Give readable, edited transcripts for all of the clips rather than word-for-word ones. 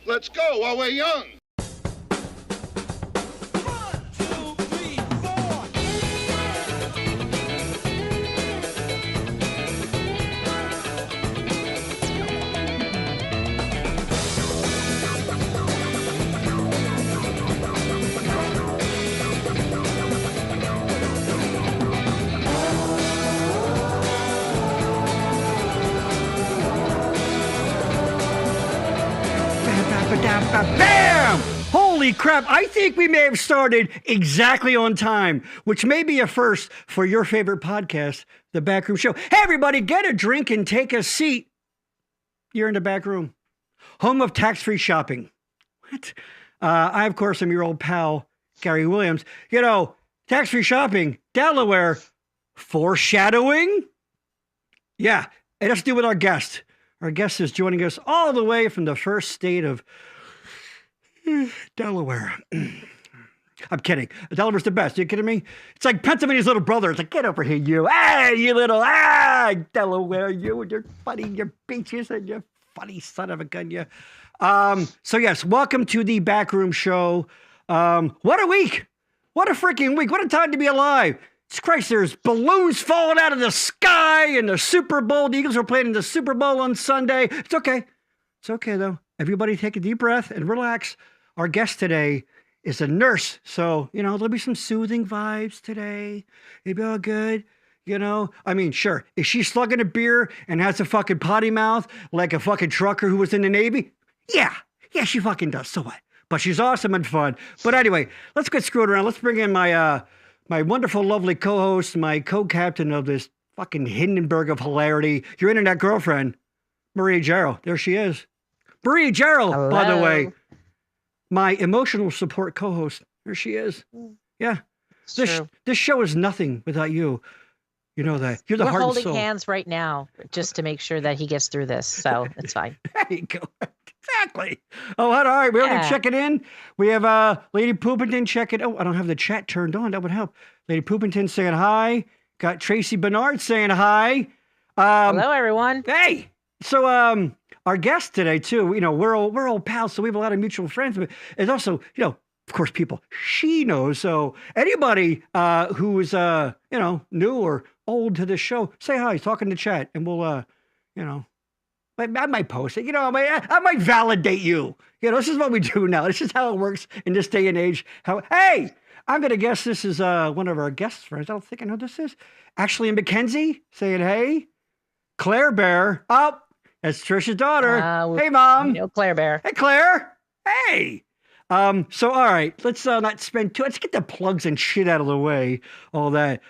Let's go while we're young. Bam! Holy crap, I think we may have started exactly on time, which may be a first for your favorite podcast, The Backroom Show. Hey, everybody, get a drink and take a seat. You're in the back room, home of tax-free shopping. What? I, of course, am your old pal, Gary Williams. You know, tax-free shopping, Delaware, foreshadowing? Yeah, it has to do with our guest. Our guest is joining us all the way from the first state of Delaware. I'm kidding. Delaware's the best. You kidding me? It's like Pennsylvania's little brother. It's like, get over here, you. Hey, you little, Delaware, you and your your beaches and your funny son of a gun, you. So yes, welcome to the Backroom Show. What a week. What a freaking week. What a time to be alive. Christ, there's balloons falling out of the sky and the Super Bowl. The Eagles are playing in the Super Bowl on Sunday. It's okay. It's okay, though. Everybody take a deep breath and relax. Our guest today is a nurse. So, you know, there'll be some soothing vibes today. It'll be all good. You know, I mean, sure. Is she slugging a beer and has a fucking potty mouth like a fucking trucker who was in the Navy? Yeah. Yeah, she fucking does. So what? But she's awesome and fun. But anyway, let's get screwed around. Let's bring in my wonderful, lovely co-host, my co-captain of this fucking Hindenburg of hilarity, your internet girlfriend, Maria Jarrell. There she is. Maria Jarrell, Hello. By the way, my emotional support co-host. There she is. Yeah. This show is nothing without you. You know that. You're the heart and soul. We're holding hands right now just to make sure that he gets through this. So it's fine. There you go. Exactly. Oh, all right. We're going to check it in. We have Lady Poopington checking. Oh, I don't have the chat turned on. That would help. Lady Poopington saying hi. Got Tracy Bernard saying hi. Hello, everyone. Hey. So our guest today, too, you know, we're old pals, so we have a lot of mutual friends. But it's also, you know, of course, people she knows. So anybody who is, new or old to this show, say hi, talk in the chat, and we'll, I might post it. I might validate you. This is what we do now. This is how it works in this day and age. Hey, I'm going to guess this is one of our guest friends. I don't think I know who this is. Ashley and Mackenzie saying, hey. Claire Bear. Oh, that's Trish's daughter. Hey, Mom. Claire Bear. Hey, Claire. Hey. So, all right, let's not spend let's get the plugs and shit out of the way, all that.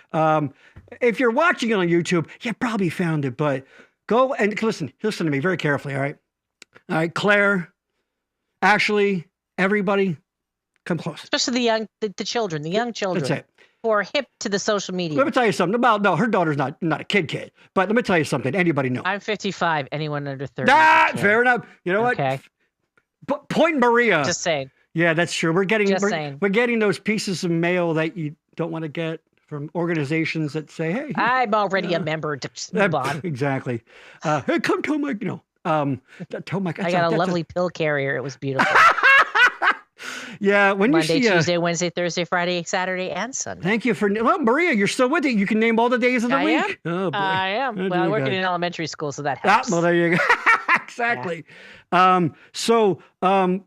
If you're watching it on YouTube, you probably found it, but go and listen to me very carefully, all right? All right, Claire, Ashley, everybody, come close. Especially the children, the young children. That's it. Who are hip to the social media. Let me tell you something. No, her daughter's not a kid, but let me tell you something. Anybody know? I'm 55. Anyone under 30. Fair enough. You know what? Okay. Point Maria. Just saying. Yeah, that's true. We're getting We're getting those pieces of mail that you don't want to get from organizations that say, "Hey, I'm already a member." Just move on. Exactly. Hey, come to my, Tomac. I got a lovely pill carrier. It was beautiful. Yeah, when Monday, you see Tuesday, Wednesday, Thursday, Friday, Saturday, and Sunday. Thank you Maria, you're still with it. You can name all the days of the week. Oh boy, I am. Oh, well, I work in elementary school, so that helps. Well, there you go. Exactly. Yeah. What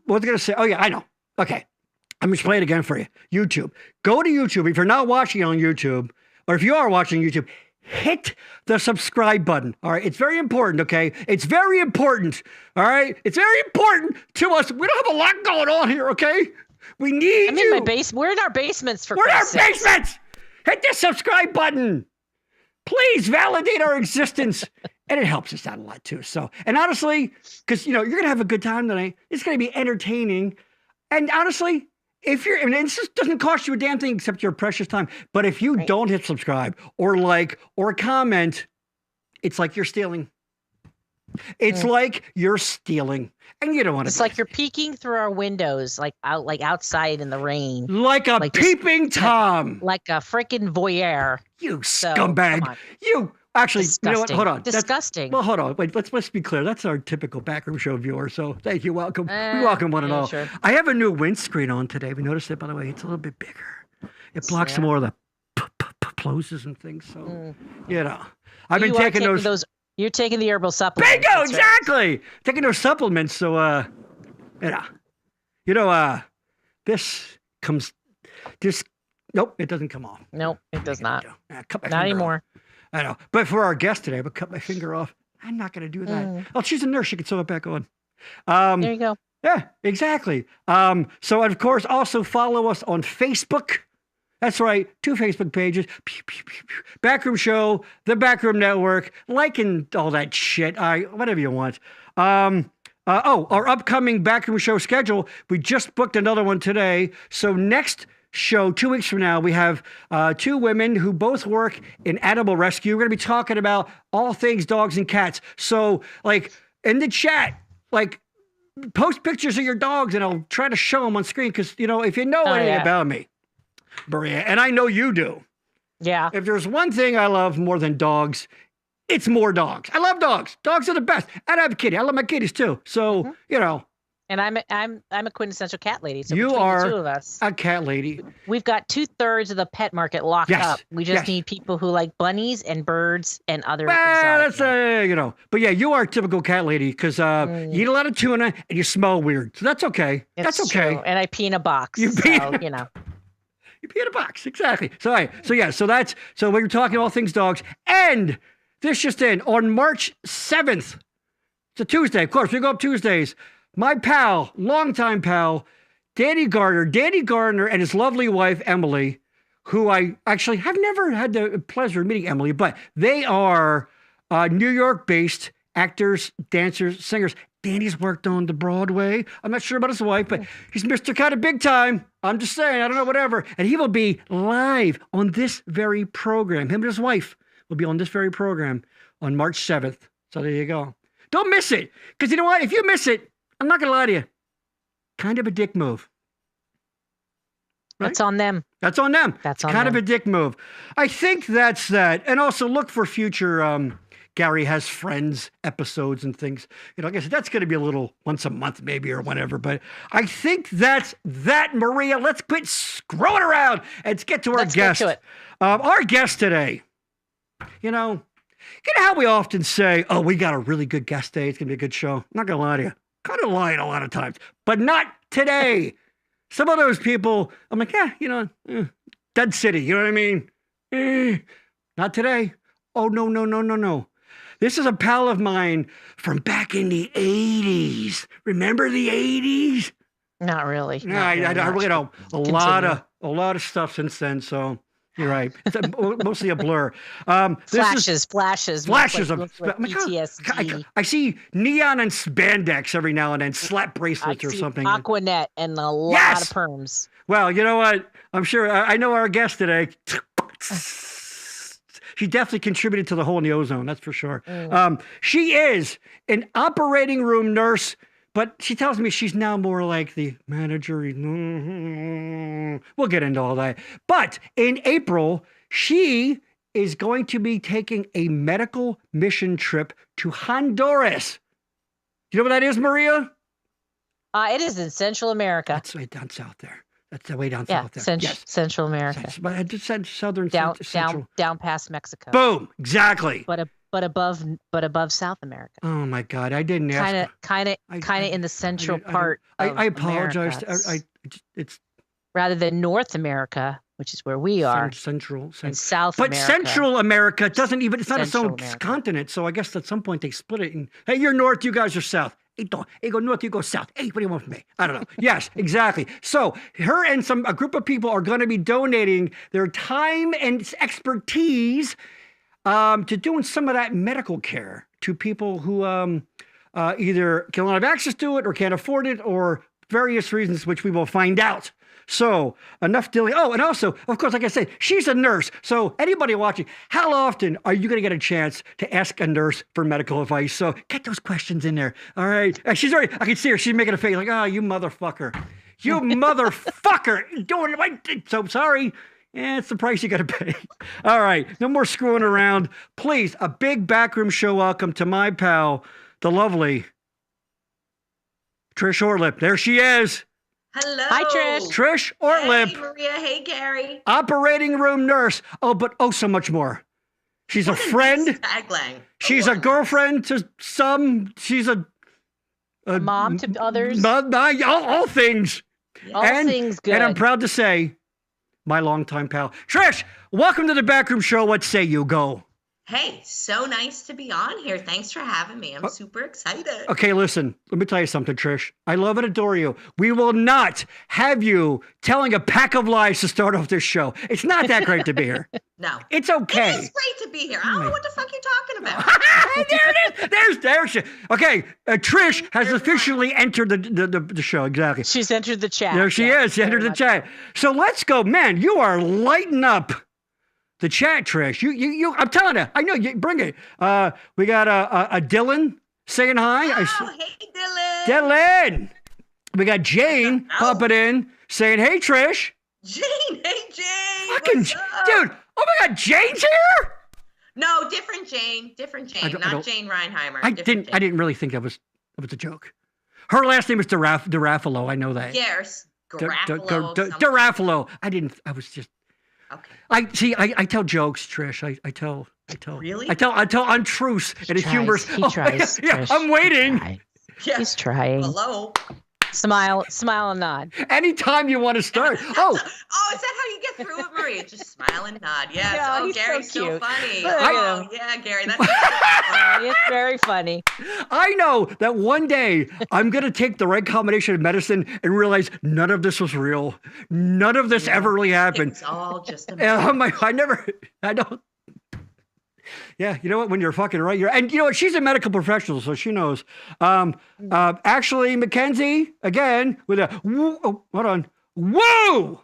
was I going to say? Oh yeah, I know. Okay, I'm going to play it again for you. YouTube. Go to YouTube. If you're not watching on YouTube, or if you are watching YouTube, hit the subscribe button. All right. It's very important. Okay. It's very important. All right. It's very important to us. We don't have a lot going on here. Okay. We need I'm in my base. We're in our basements We're in our basements. Hit the subscribe button. Please validate our existence. And it helps us out a lot too. So, and honestly, because, you're going to have a good time tonight. It's going to be entertaining. And honestly, this doesn't cost you a damn thing except your precious time. But if you don't hit subscribe or like or comment, it's like you're stealing. It's like you're stealing, and you don't want to. It's like you're peeking through our windows, like outside in the rain, like a peeping Tom, like a freaking voyeur. You scumbag! You actually, disgusting. You know what? Hold on, disgusting. Well, hold on. Wait, let's be clear. That's our typical backroom show viewer. So thank you, welcome. We welcome one and all. Sure. I have a new windscreen on today. We noticed it, by the way. It's a little bit bigger. It blocks some more of the closes and things. So I've been taking those. You're taking the herbal supplements. Bingo! Exactly. Right. Taking those supplements. So, nope, it doesn't come off. Nope, it does not. Not anymore. I know. But for our guest today, I'm going to cut my finger off. I'm not going to do that. Oh, she's a nurse. She can sew it back on. There you go. Yeah, exactly. So, of course, also follow us on Facebook. That's right. 2 Facebook pages. Backroom Show, The Backroom Network, liking all that shit. Whatever you want. Our upcoming Backroom Show schedule. We just booked another one today. So next show, 2 weeks from now, we have 2 women who both work in animal rescue. We're going to be talking about all things dogs and cats. So, in the chat, post pictures of your dogs, and I'll try to show them on screen because, if you know anything about me, Maria, and I know you do. Yeah. If there's one thing I love more than dogs, it's more dogs. I love dogs. Dogs are the best. I have a kitty. I love my kitties too. So, And I'm a quintessential cat lady. So you between are the 2 of us, a cat lady. We've got 2/3 of the pet market locked up. We just need people who like bunnies and birds and other. That's But yeah, you are a typical cat lady because you eat a lot of tuna and you smell weird. So that's okay. That's okay. True. And I pee in a box. You pee. You pee in a box, exactly. So we're talking all things dogs, and this just in on March 7th. It's a Tuesday, of course. We go up Tuesdays. My pal, longtime pal, Danny Gardner, and his lovely wife Emily, who I actually have never had the pleasure of meeting Emily, but they are New York-based actors, dancers, singers. Danny's worked on the Broadway. I'm not sure about his wife, but he's Mr. Kind of Big Time. I'm just saying, I don't know, whatever. And he will be live on this very program. Him and his wife will be on this very program on March 7th. So there you go. Don't miss it. Because you know what? If you miss it, I'm not going to lie to you. Kind of a dick move. Right? That's on them. That's on them. That's on kind them. of a dick move. I think that's that. And also look for future Gary Has Friends episodes and things. I guess that's going to be a little once a month maybe or whatever. But I think that's that, Maria. Let's quit screwing around and let's get to our guest. Get to it. Our guest today, you know how we often say, oh, we got a really good guest today. It's going to be a good show. I'm not going to lie to you. Kind of lying a lot of times, but not today. Some of those people, I'm like, dead city. You know what I mean? Not today. Oh, no. This is a pal of mine from back in the 80s. Remember the 80s? Not really. No, I really don't. A lot of stuff since then. So you're right. It's mostly a blur. Flashes of PTSD. I see neon and spandex every now and then, slap bracelets or something. Aquanet and a lot of perms. Well, you know what? I'm sure I know our guest today. She definitely contributed to the hole in the ozone, that's for sure. She is an operating room nurse, but she tells me she's now more like the manager. We'll get into all that. But in April, she is going to be taking a medical mission trip to Honduras. You know what that is, Maria? It is in Central America. That's right down south there. That's the way down south there. Central America. But I just said southern central. Down past Mexico. Boom! Exactly. But above South America. Oh my God! I didn't ask. Kind of in the central part. I apologize. It's rather than North America, which is where we are. Central. And South But America. Central America doesn't even. It's not its own continent. So I guess at some point they split it. And hey, you're North. You guys are South. Hey, go north, you go south. Hey, what do you want from me? I don't know. Yes, exactly. So her and a group of people are going to be donating their time and expertise to doing some of that medical care to people who either don't have access to it or can't afford it or various reasons, which we will find out. So enough dealing. Oh, and also, of course, like I said, she's a nurse. So anybody watching, how often are you going to get a chance to ask a nurse for medical advice? So get those questions in there. All right. She's already, I can see her. She's making a face like, oh, you motherfucker. You motherfucker. Doing it right. So sorry. Yeah, it's the price you got to pay. All right. No more screwing around. Please, a big backroom show welcome to my pal, the lovely Trish Ortlip. There she is. Hello. Hi, Trish. Trish Ortlip. Hey, Maria. Hey, Gary. Operating room nurse. Oh, but so much more. She's a friend. Tagline. She's a girlfriend to some. She's a mom to others. All things. All things good. And I'm proud to say, my longtime pal. Trish, welcome to the Backroom Show. What say you? Go. Hey, so nice to be on here. Thanks for having me. I'm super excited. Okay, listen. Let me tell you something, Trish. I love and adore you. We will not have you telling a pack of lies to start off this show. It's not that great to be here. No. It's okay. It is great to be here. I don't know what the fuck you're talking about. There it is. There's she. Okay, Trish has officially entered the show. Exactly. She's entered the chat. There she is. She entered the chat. So let's go. Man, you are lighting up the chat, Trish. You. I'm telling you. I know. You bring it. We got a Dylan saying hi. Oh, hey, Dylan. Dylan. We got Jane popping in saying, "Hey, Trish." Jane. Hey, Jane. Fucking dude. Oh my God, Jane's here. No, different Jane. Different Jane. Not Jane Reinheimer. I didn't really think that was a joke. Her last name is DeRaffalo. I know that. Yes. DeRaffalo. I was just. Okay. I tell jokes, Trish. I tell. Really? I tell untruths and humorous. He tries. Yeah, Trish, I'm waiting. He's trying. Hello. Smile and nod. Anytime you want to start. Is that how you get through it, Maria? Just smile and nod. Yes. Yeah, oh, he's Gary's so funny. Yeah, Gary. That's it's very funny. I know that one day I'm going to take the right combination of medicine and realize none of this was real. None of this ever really happened. It's all just a I don't. Yeah, you know what? When you're fucking right, and you know what? She's a medical professional, so she knows. Actually, Mackenzie again with a hold on, whoa,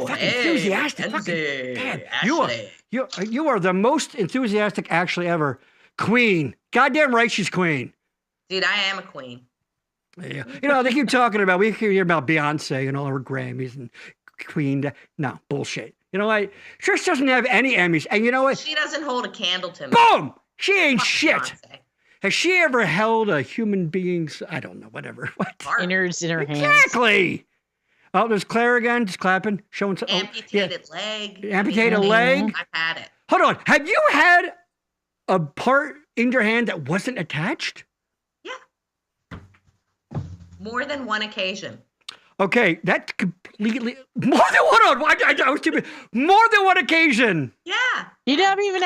fucking enthusiastic, fucking damn. You are the most enthusiastic Ashley ever. Queen, goddamn right, she's queen. Dude, I am a queen. Yeah, you know they keep talking about. We hear about Beyonce and all her Grammys and queen. No, bullshit. You know what? Trish doesn't have any Emmys. And you know what? She doesn't hold a candle to me. Boom! She ain't Fuck shit. Beyonce. Has she ever held a human being's, I don't know, whatever. What? Heart. Innards in her hands. Exactly. Oh, there's Claire again, just clapping, showing some. Amputated leg. Amputate a leg. I've had it. Hold on. Have you had a part in your hand that wasn't attached? Yeah. More than one occasion. Okay, that's completely more than one. I was stupid. More than one occasion. Yeah. You haven't even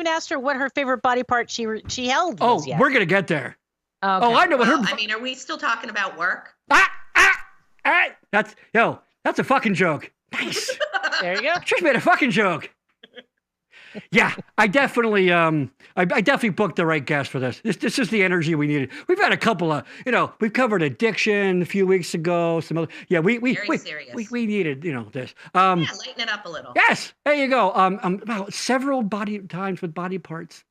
asked her what her favorite body part she held was yet. We're gonna get there. Okay. Oh, I know what her. I mean, are we still talking about work? That's a fucking joke. Nice. There you go. Trish made a fucking joke. Yeah, I definitely booked the right guest for this. This is the energy we needed. We've had a couple of, we've covered addiction a few weeks ago. Some other, Very serious. We needed, this. Yeah, lighten it up a little. Yes, there you go. About several body times with body parts.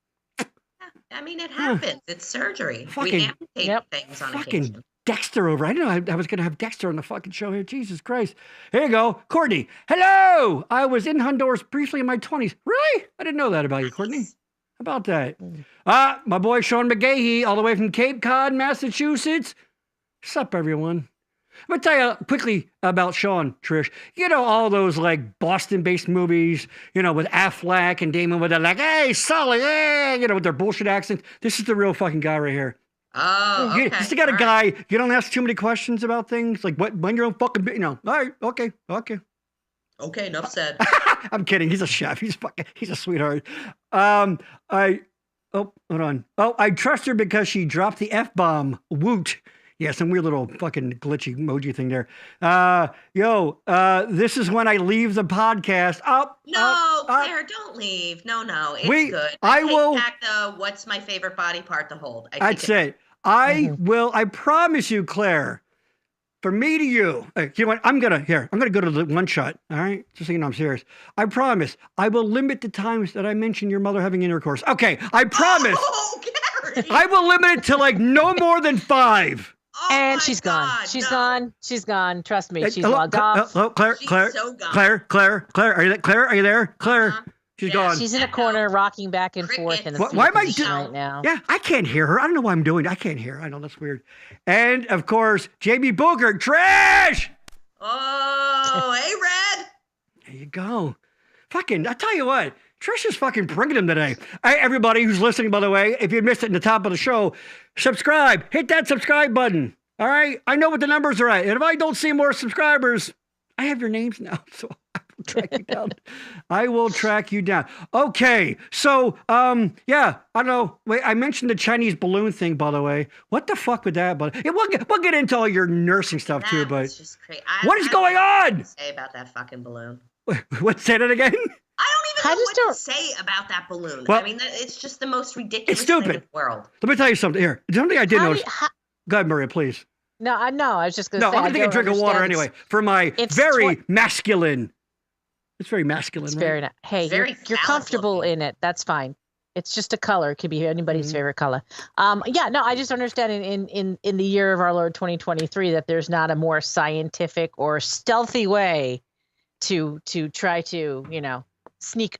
I mean, it happens. It's surgery. Fucking- we amputate things on occasion. Fucking Dexter over. I didn't know I was going to have Dexter on the fucking show here. Jesus Christ. Here you go. Courtney. Hello. I was in Honduras briefly in my 20s. Really? I didn't know that about you, Courtney. How about that? My boy Sean McGahee, all the way from Cape Cod, Massachusetts. What's up, everyone? I'm going to tell you quickly about Sean, Trish. All those like Boston-based movies, with Affleck and Damon with their like, hey, Sully, hey, with their bullshit accents. This is the real fucking guy right here. Oh, okay. Just got a guy, you don't ask too many questions about things, like when your own fucking, all right, okay. Okay, enough said. I'm kidding, he's a chef, he's a sweetheart. Hold on. Oh, I trust her because she dropped the F-bomb, woot. Yeah, some weird little fucking glitchy emoji thing there. This is when I leave the podcast. Claire, don't leave. No, it's good. I take back the what's my favorite body part to hold. That's it. I promise you, Claire, from me to you, you know what? I'm going to go to the one shot. All right. Just so you know, I'm serious. I promise I will limit the times that I mention your mother having intercourse. Okay. I promise. Oh, Gary. I will limit it to like no more than 5. Oh And she's gone. She's gone. Trust me. She's logged off. Hello, Claire. She's Claire. so gone. Claire. Are you there? Claire, are you there? Claire. She's gone. She's in a corner, rocking back and forth in a Why am I position right now. Yeah, I can't hear her. I don't know why I'm doing. I can't hear. I know that's weird. And of course, JB Booker, Trish. Oh, hey, Red. There you go. Fucking, I tell you what, Trish is fucking bringing him today. Hey, everybody who's listening, by the way, if you missed it in the top of the show, subscribe. Hit that subscribe button. All right? I know what the numbers are at. And if I don't see more subscribers, I have your names now, so I will track you down. I will track you down. Okay, so, yeah, I don't know. Wait, I mentioned the Chinese balloon thing, by the way. What the fuck with that? But yeah, we'll get into all your nursing stuff, too, but just crazy. What is going on? To say about that fucking balloon. What, say that again? I don't even know what to say about that balloon. Well, I mean, it's just the most ridiculous it's stupid. thing in the world. Let me tell you something here. Something I did notice. Go ahead, Maria, please. No, I was just going to say. No, I'm going to take a drink of water anyway for my very masculine. It's very masculine. It's right? very nice. Hey, you're comfortable looking. in it. That's fine. It's just a color. It could be anybody's favorite color. I just understand in the year of our Lord 2023 that there's not a more scientific or stealthy way to try to, sneak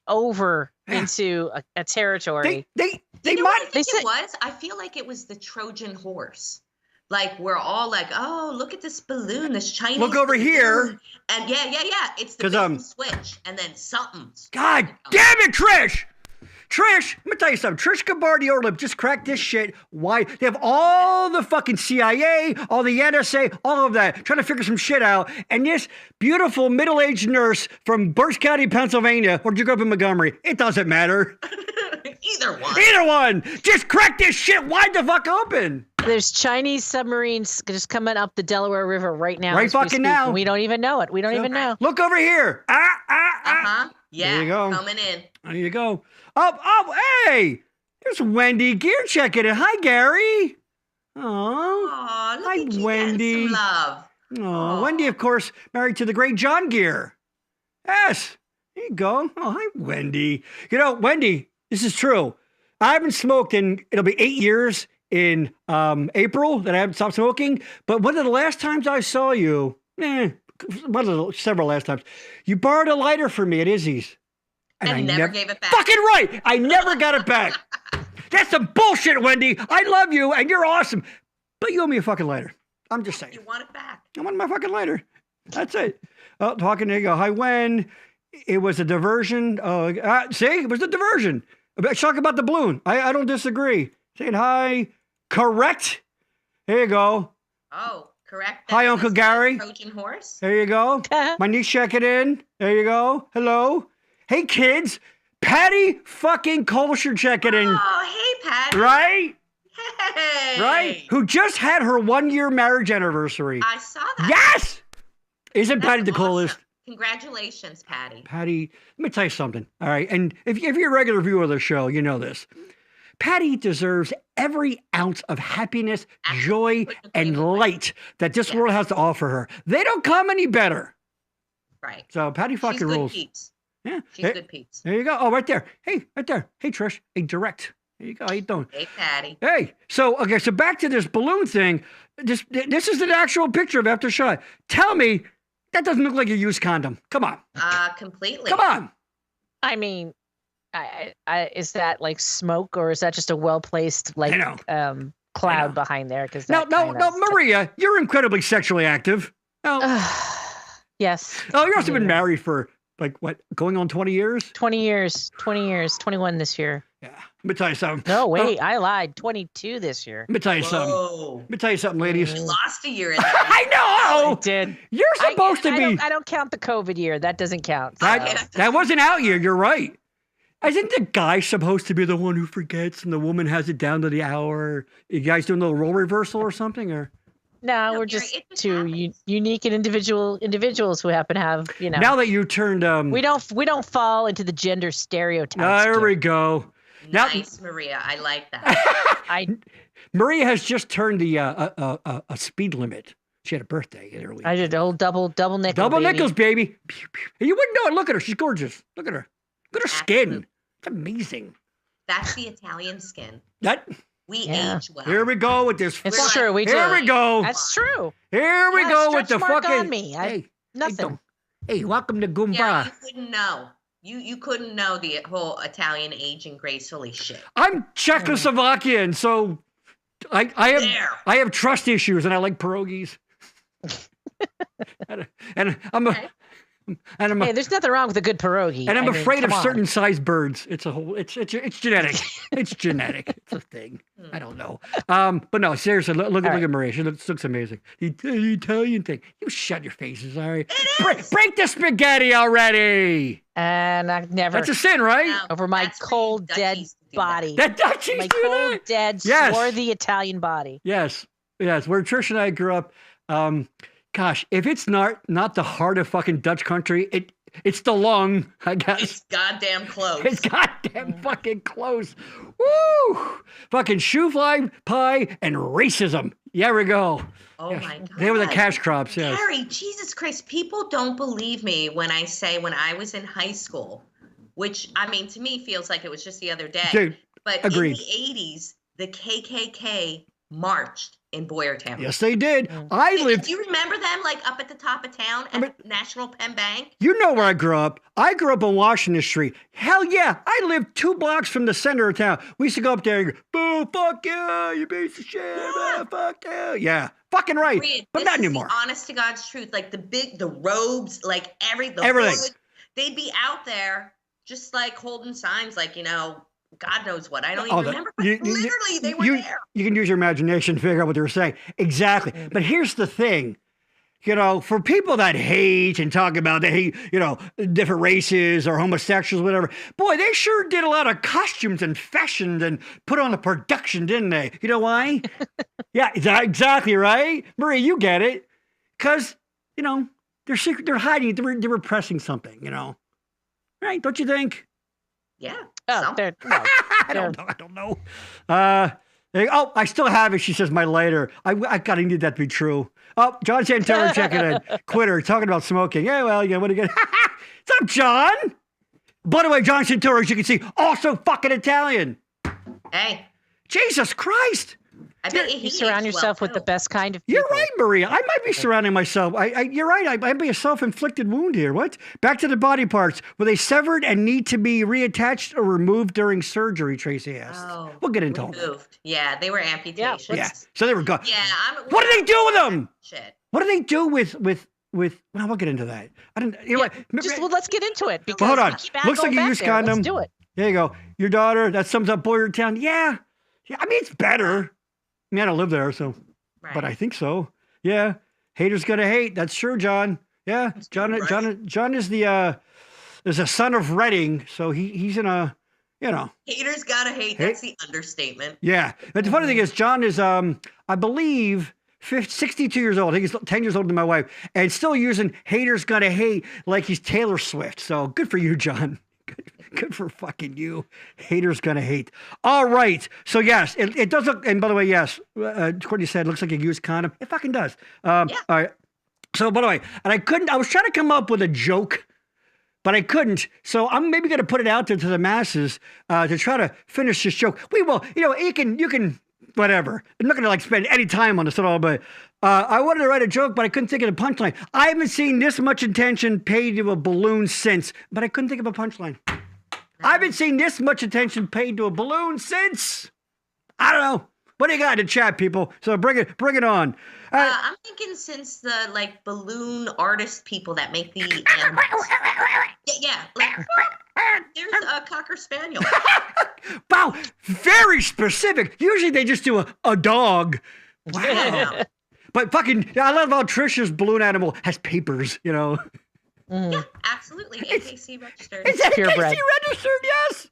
over into a territory. They you know might. What I think it was? I feel like it was the Trojan horse. Like we're all like, oh, look at this balloon, this Chinese. Look over balloon. here. And yeah. It's the bait and switch, and then something. God damn it, Trish! Trish, let me tell you something. Trish Ortlip just cracked this shit. Why? They have all the fucking CIA, all the NSA, all of that, trying to figure some shit out. And this beautiful middle-aged nurse from Berks County, Pennsylvania, or did you grow up in Montgomery? It doesn't matter. Either one. Just crack this shit wide the fuck open. There's Chinese submarines just coming up the Delaware River right now. Right fucking now. We don't even know it. We don't even know. Look over here. Yeah. There you go. Coming in. There you go. Hey! There's Wendy Gear checking it. Hi, Gary. Aw, look hi, at you Wendy. some love. Oh, Wendy, of course, married to the great John Gear. Yes. There you go. Oh, hi, Wendy. Wendy, this is true. I haven't smoked it'll be 8 years in April that I haven't stopped smoking. But one of the last times I saw you, several last times. You borrowed a lighter from me at Izzy's. And I never gave it back. Fucking right. I never got it back. That's some bullshit, Wendy. I love you and you're awesome. But you owe me a fucking lighter. I'm just saying. You want it back. I want my fucking lighter. That's it. Oh, talking to you. Hi, Wen. It was a diversion. See? It was a diversion. Talk about the balloon. I don't disagree. Saying hi. Correct. Here you go. Oh, correct. Hi, Uncle Gary. Trojan horse. There you go. My niece checking in. There you go. Hello. Hey, kids. Patty fucking Kolscher checking in. Oh, hey, Patty. Right? Hey. Right? Who just had her 1-year marriage anniversary. I saw that. Yes! Isn't That's Patty the awesome. coolest? Congratulations, Patty. Patty, let me tell you something. All right. And if you're a regular viewer of the show, you know this. Patty deserves every ounce of happiness, joy, and light that this world has to offer her. They don't come any better. Right. So Patty fucking rules. Peeps. Yeah. She's good peeps. There you go. Oh, right there. Hey, right there. Hey, Trish. Hey, direct. There you go. How you doing? Hey, Patty. Hey. So back to this balloon thing. This is an actual picture of after shot. Tell me that doesn't look like a used condom. Come on. Completely. Come on. I mean, is that like smoke or is that just a well-placed cloud behind there? Because no, Maria, you're incredibly sexually active. No. Yes. Oh, you've also been married for going on 20 years? 20 years, 21 this year. Yeah. Let me tell you something. No, wait, I lied. 22 this year. Let me tell you something. Let me tell you something, ladies. You lost a year in I know. I did. You're supposed to be. I don't count the COVID year. That doesn't count. That wasn't out year. You're right. Isn't the guy supposed to be the one who forgets and the woman has it down to the hour? You guys doing a little role reversal or something? Or no, we're just two unique and individuals who happen to have, Now that you turned, we don't fall into the gender stereotypes. There we go. Nice, Maria. I like that. Maria has just turned the a speed limit. She had a birthday earlier. I did old double nickel. Double nickels, baby. You wouldn't know it. Look at her. She's gorgeous. Look at her. Look at her skin. It's amazing. That's the Italian skin. We age well. Here we go with this. It's true. We go. That's true. Here we go with the fucking. On me. Nothing. Hey, welcome to Goomba. Yeah, you couldn't know. You couldn't know the whole Italian aging gracefully shit. I'm Czechoslovakian, so I have trust issues, and I like pierogies. and I'm a. And I'm there's nothing wrong with a good pierogi. And I'm afraid of certain size birds. It's genetic. It's genetic. It's a thing. I don't know. But no, seriously, look at Maria. She looks amazing. The Italian thing. You shut your faces, all right? Break the spaghetti already. And I never. That's a sin, right? No, over my cold dead body. That Dutchies my do cold that. dead swarthy Italian body. Yes. Where Trish and I grew up. Gosh, if it's not the heart of fucking Dutch country, it's the lung, I guess. It's goddamn close. It's goddamn fucking close. Woo! Fucking shoe fly pie and racism. Yeah, we go. Oh my God. They were the cash crops, yes. Gary, Jesus Christ, people don't believe me when I say when I was in high school, which, I mean, to me feels like it was just the other day. Dude, but agreed. In the 80s, the KKK marched in Boyertown. Yes, they did. Do you remember them up at the top of town at National Penn Bank? You know where I grew up. I grew up on Washington Street. Hell yeah. I lived 2 blocks from the center of town. We used to go up there and go, boo, fuck yeah, you piece of shit. Yeah. Fuck yeah. Yeah. Fucking right. But not anymore. The honest to God's truth. The robes, everything. Hood, they'd be out there just holding signs God knows what. I don't even remember. But literally, they were there. You can use your imagination to figure out what they were saying. Exactly. But here's the thing. For people that hate and talk about different races or homosexuals, whatever, boy, they sure did a lot of costumes and fashions and put on a production, didn't they? You know why? Yeah, exactly right. Maria, you get it. Because, they're hiding, they're repressing something, Right? Don't you think? Yeah. I don't know. I still have it. She says my lighter. I gotta need that to be true. Oh, John Santoro checking in. Quitter, talking about smoking. Yeah, well, what do you get? What's up, John? By the way, John Santoro, as you can see, also fucking Italian. Hey. Jesus Christ. I bet you surround yourself with the best kind of people. You're right, Maria. I might be surrounding myself. You're right. I might be a self-inflicted wound here. What? Back to the body parts. Were they severed and need to be reattached or removed during surgery, Tracy asked. Oh, we'll get into all that. Yeah, they were amputations. Yeah, so they were gone. Yeah. What do they do with them? Shit. What do they do with well, we'll get into that. I didn't. You know what? Let's get into it. Because hold on. Looks like you used condom. Let's do it. There you go. Your daughter. That sums up Boyertown. Yeah. I mean, it's better. I mean, I don't live there, so. Right. But I think so. Yeah. Haters gonna hate. That's true, John. Yeah. John is the son of Redding, so he's in a, you know. Haters gotta hate. That's the understatement. Yeah. But the funny thing is, John is I believe 62 years old. I think he's 10 years older than my wife, and still using "haters gonna hate" like he's Taylor Swift. So good for you, John. Good for fucking you. Haters gonna hate. All right. So yes, it does look. And by the way, yes, Courtney said it looks like a used condom. It fucking does. All right. So by the way, and I was trying to come up with a joke, but I couldn't. So I'm maybe gonna put it out there to the masses to try to finish this joke. We will. You know, you can. Whatever. I'm not going to spend any time on this at all, but I wanted to write a joke, but I couldn't think of a punchline. I haven't seen this much attention paid to a balloon since, but I couldn't think of a punchline. I haven't seen this much attention paid to a balloon since. I don't know. What do you got in the chat, people? So bring it on. I'm thinking since the balloon artist people that make the animals. Yeah. There's a Cocker Spaniel. Wow, very specific. Usually they just do a dog. Wow. Yeah. But fucking, I love how Trisha's balloon animal has papers, you know. Yeah, absolutely. AKC registered. Is that AKC registered? Yes.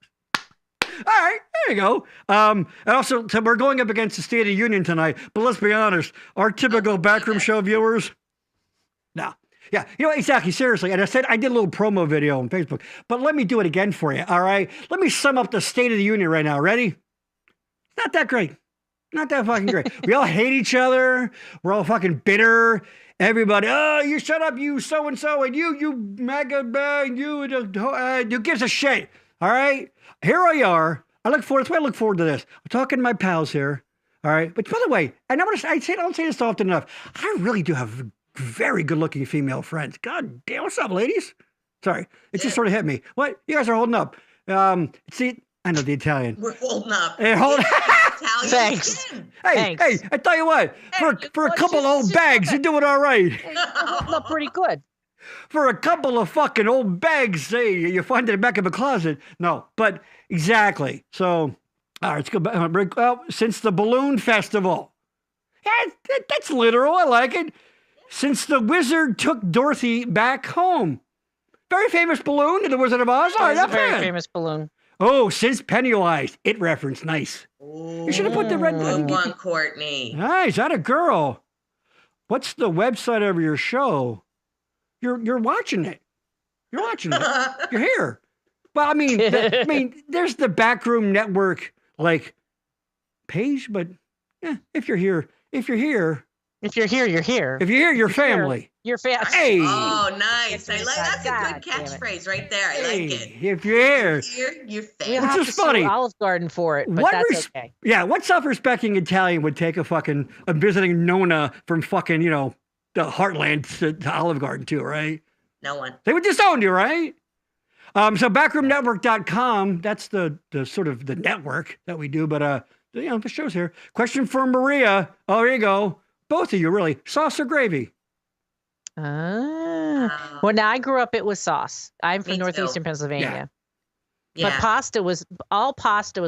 All right, there you go. And also, so we're going up against the State of the Union tonight, but let's be honest, our typical backroom show viewers, no. Yeah, you know, exactly, seriously. And I said I did a little promo video on Facebook, but let me do it again for you, all right? Let me sum up the State of the Union right now. Ready? It's not that great. Not that fucking great. We all hate each other. We're all fucking bitter. Everybody, oh, you shut up, you so-and-so, and you MAGA, who gives a shit, all right? Here I are. That's why I look forward to this. I'm talking to my pals here, all right? But by the way, I don't say this often enough. I really do have very good-looking female friends. God damn, what's up, ladies? Sorry, it just sort of hit me. What? You guys are holding up. See, I know the Italian. We're holding up. Hey, Thanks. Hey, I tell you what, for a couple of old bags, you're doing all right. Holding up pretty good. For a couple of fucking old bags, say you find it in the back of a closet. No, but exactly. So, all right, let's go back. Well, since the balloon festival. Yeah, that's literal. I like it. Since the wizard took Dorothy back home. Very famous balloon in the Wizard of Oz. All right, that's a very famous balloon. Oh, since Pennywise. It reference. Nice. Ooh, you should have put the red good one, Courtney. Nice. That a girl. What's the website of your show? You're watching it. You're watching it. You're here. Well, I mean, there's the Backroom Network page, but yeah, if you're here. If you're here, you're here. If you're here, you're family. You're family. Hey. Oh, nice. That's a good catchphrase right there. I like it. If you're here, you're family. Which is funny. Olive Garden for it, but that's okay. Yeah, what self-respecting Italian would take a visiting Nona from fucking, the Heartland to Olive Garden too, right? No one. They would disown you, right? So backroomnetwork.com, that's the sort of the network that we do, but the show's here. Question for Maria. Oh, there you go. Both of you, really. Sauce or gravy? Well, now I grew up, it was sauce. I'm from northeastern Pennsylvania. Yeah. But pasta was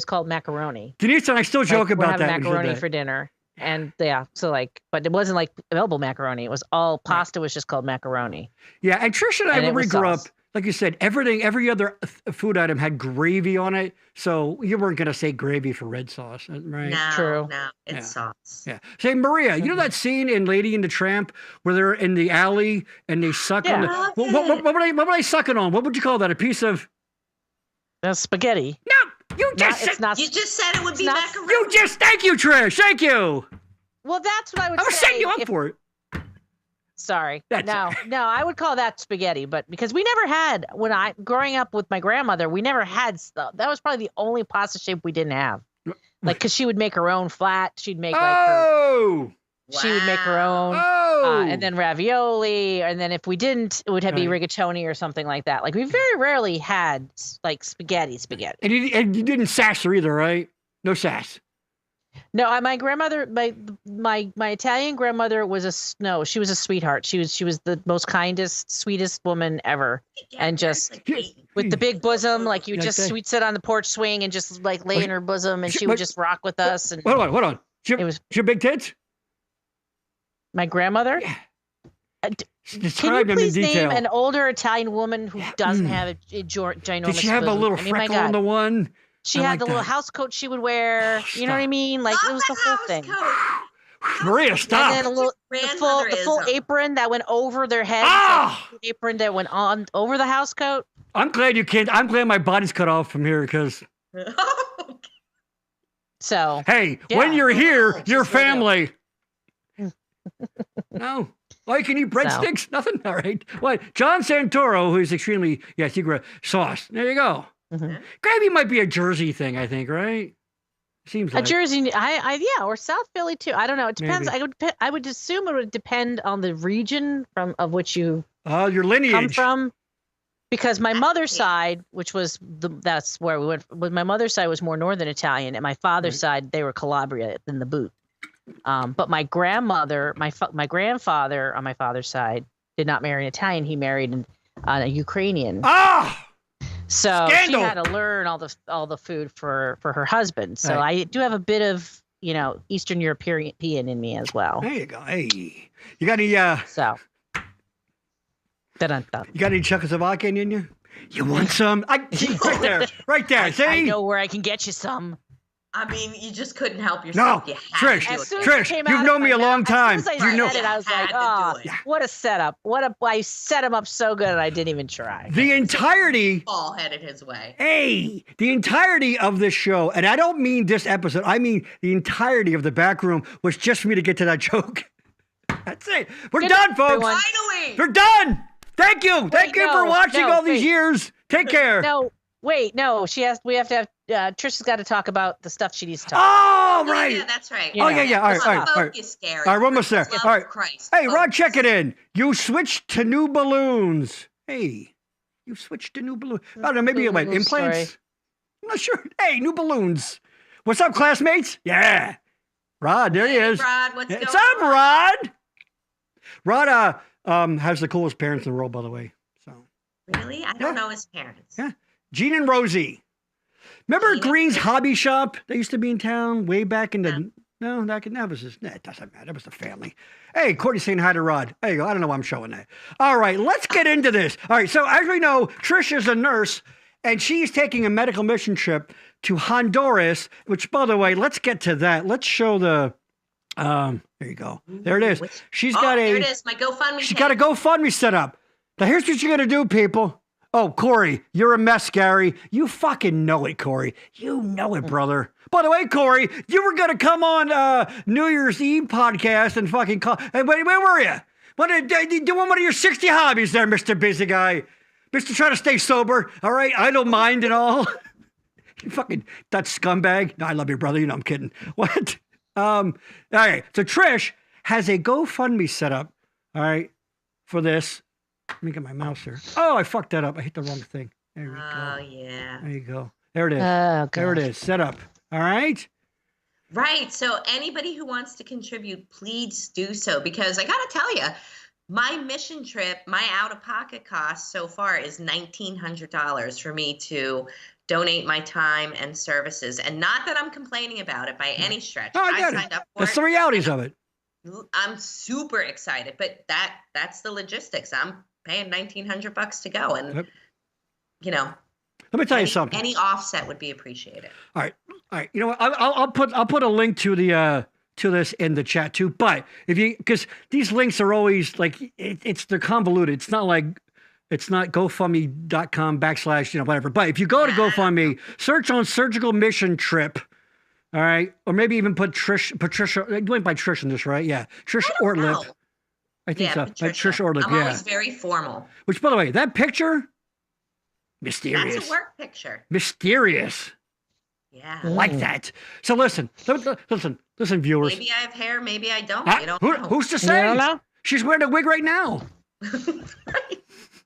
called macaroni. Denise and I still joke about that. Macaroni for dinner. And but it wasn't available macaroni. It was all pasta was just called macaroni. Yeah, and Trish and I, when we grew up, like you said, every other food item had gravy on it. So you weren't going to say gravy for red sauce, right? No, true. No, it's sauce. Yeah. Say, Maria, you know that scene in Lady and the Tramp where they're in the alley and they suck on the... What were they sucking on? What would you call that? A piece of... That's spaghetti. No! You just said it would be macaroni. Thank you, Trish. Thank you. Well, that's what I would say. I was setting you up for it. Sorry. No, I would call that spaghetti, but because we never had, growing up with my grandmother, we never had, that was probably the only pasta shape we didn't have. Like, because she would make her own flat. She'd make she would make her own, and then ravioli, and then if we didn't, it would have be rigatoni or something like that. Like, we very rarely had like spaghetti. And you didn't sass her either, right? No sass. No, my grandmother, my Italian grandmother she was a sweetheart. She was the most kindest, sweetest woman ever, and just with the big bosom, like you just we'd sit on the porch swing and just like lay in her bosom, and she would just rock with us. And hold on, she big tits. My grandmother. Yeah. Can you please name an older Italian woman who doesn't have a ginormous? Did she have bosom? a little freckle on the one? She had the little house coat she would wear. You know what I mean? Like, it was the whole thing. Maria, stop. And then the full apron that went over their head. The apron that went on over the house coat. I'm glad my body's cut off from here because. So. Hey, when you're here, you're family. No. Oh, you can eat breadsticks? Nothing? All right. What? John Santoro, who's extremely, secret sauce. There you go. Mm-hmm. Gravy might be a Jersey thing, I think, right? Seems like a Jersey, or South Philly too. I don't know. It depends. Maybe. I would assume it would depend on the region of which you your lineage come from. Because my mother's side, which was that's where we went. My mother's side was more northern Italian, and my father's side they were Calabria in the boot. But my grandmother, my grandfather on my father's side did not marry an Italian. He married a Ukrainian. So Scandal. She had to learn all the food for her husband. So I do have a bit of Eastern European in me as well. There you go. Hey, you got any? So. You got any Czechoslovakian in you? You want some? Right there. See? I know where I can get you some. I mean, you just couldn't help yourself. No, Trish, you've known me a long time. As soon as I said it, I was like, what a setup. I set him up so good and I didn't even try. The entirety. Paul headed his way. Hey, the entirety of this show, and I don't mean this episode, I mean the entirety of the back room was just for me to get to that joke. That's it. We're done, folks. Everyone. Finally. We're done. Thank you. Thank you for watching all these years. Take care. No, we have to have, Trish has got to talk about the stuff she needs to talk about. Oh, right. Yeah, that's right. Yeah. All right. Scary. All right, we're almost there. All right. Christ. Hey, Rod, check it in. You switched to new balloons. Hey, you switched to new balloons. I don't know, maybe like implants. Story. I'm not sure. Hey, new balloons. What's up, classmates? Yeah. Rod, there he is. Rod, what's going on? What's up, Rod? Rod has the coolest parents in the world, by the way. So. Really? I don't know his parents. Yeah. Gene and Rosie. Remember Green's Hobby Shop that used to be in town way back in the... No, that was just... It doesn't matter. That was the family. Hey, Courtney's saying hi to Rod. There you go. I don't know why I'm showing that. All right, let's get into this. All right, so as we know, Trish is a nurse, and she's taking a medical mission trip to Honduras, which, by the way, let's get to that. Let's show the... there you go. There it is. There it is. My GoFundMe. She's got a GoFundMe set up. Now, here's what you're going to do, people. Oh, Corey, you're a mess, Gary. You fucking know it, Corey. You know it, brother. By the way, Corey, you were going to come on New Year's Eve podcast and fucking call. Hey, where were you? What are you doing one of your 60 hobbies there, Mr. Busy Guy? Mr. Trying to stay sober, all right? I don't mind at all. You fucking Dutch scumbag. No, I love you, brother. You know I'm kidding. What? All right. So Trish has a GoFundMe set up, all right, for this. Let me get my mouse here. Oh, I fucked that up. I hit the wrong thing. There we go. Oh, yeah. There you go. There it is. There it is. Set up. All right? Right. So anybody who wants to contribute, please do so. Because I got to tell you, my mission trip, my out-of-pocket cost so far is $1,900 for me to donate my time and services. And not that I'm complaining about it by any stretch. Oh, I signed up for it. That's the realities of it. I'm super excited, but that's the logistics. I'm paying $1,900 to go, and let me tell you something. Any offset would be appreciated. All right. You know what? I'll put a link to the to this in the chat too. But because these links are always like they're convoluted. It's not GoFundMe.com / whatever. But if you go to GoFundMe, search on surgical mission trip. All right, or maybe even put Patricia. You went by Trish in this, right? Yeah, Trish Ortlip. I think so. Trish Ortlip. I'm always very formal. Which, by the way, that picture, mysterious. That's a work picture. Mysterious. Yeah. Like that. So listen, viewers. Maybe I have hair, maybe I don't. You don't know. Who's to say? You don't know? She's wearing a wig right now. Right.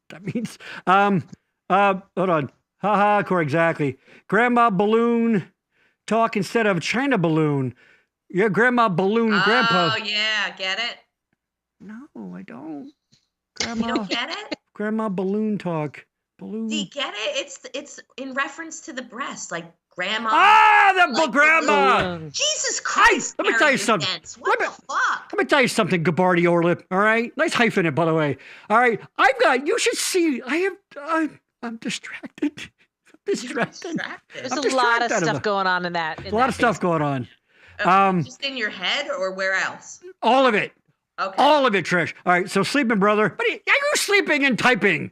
That means, hold on. Haha, Corey, exactly. Grandma balloon talk instead of China balloon. Yeah, grandma balloon, grandpa. Oh, yeah, get it? No, I don't. You don't get it? Grandma balloon talk. Balloon. Do you get it? It's in reference to the breast, like grandma. The grandma. Jesus Christ. Let me tell you something. What the fuck? Let me tell you something, Gabardi Ortlip. All right, nice hyphen it, by the way. All right, you should see. I'm distracted. There's a lot of stuff going on in that. A lot of stuff going on. Just in your head or where else? All of it. Okay. All of it, Trish. All right, so sleeping, brother. Are you sleeping and typing?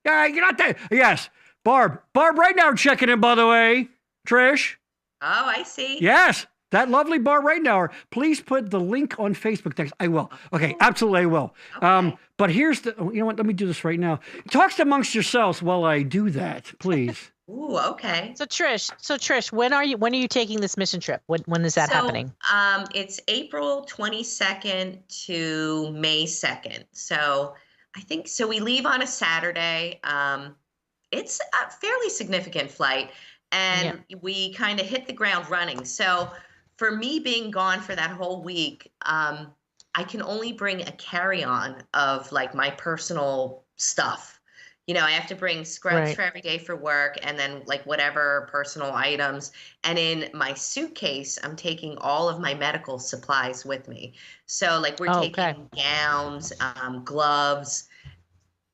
You're not that. Yes. Barb right now checking in, by the way. Trish. Oh, I see. Yes. That lovely Barb right now. Please put the link on Facebook text. I will. Okay, absolutely I will. Okay. But here's you know what? Let me do this right now. Talk amongst yourselves while I do that, please. Ooh, okay. So Trish, when are you taking this mission trip? When is that happening? It's April 22nd to May 2nd. So I think we leave on a Saturday. It's a fairly significant flight, and we kind of hit the ground running. So for me being gone for that whole week, I can only bring a carry-on of like my personal stuff. You know, I have to bring scrubs for every day for work, and then like whatever personal items. And in my suitcase, I'm taking all of my medical supplies with me. So like we're taking gowns, gloves,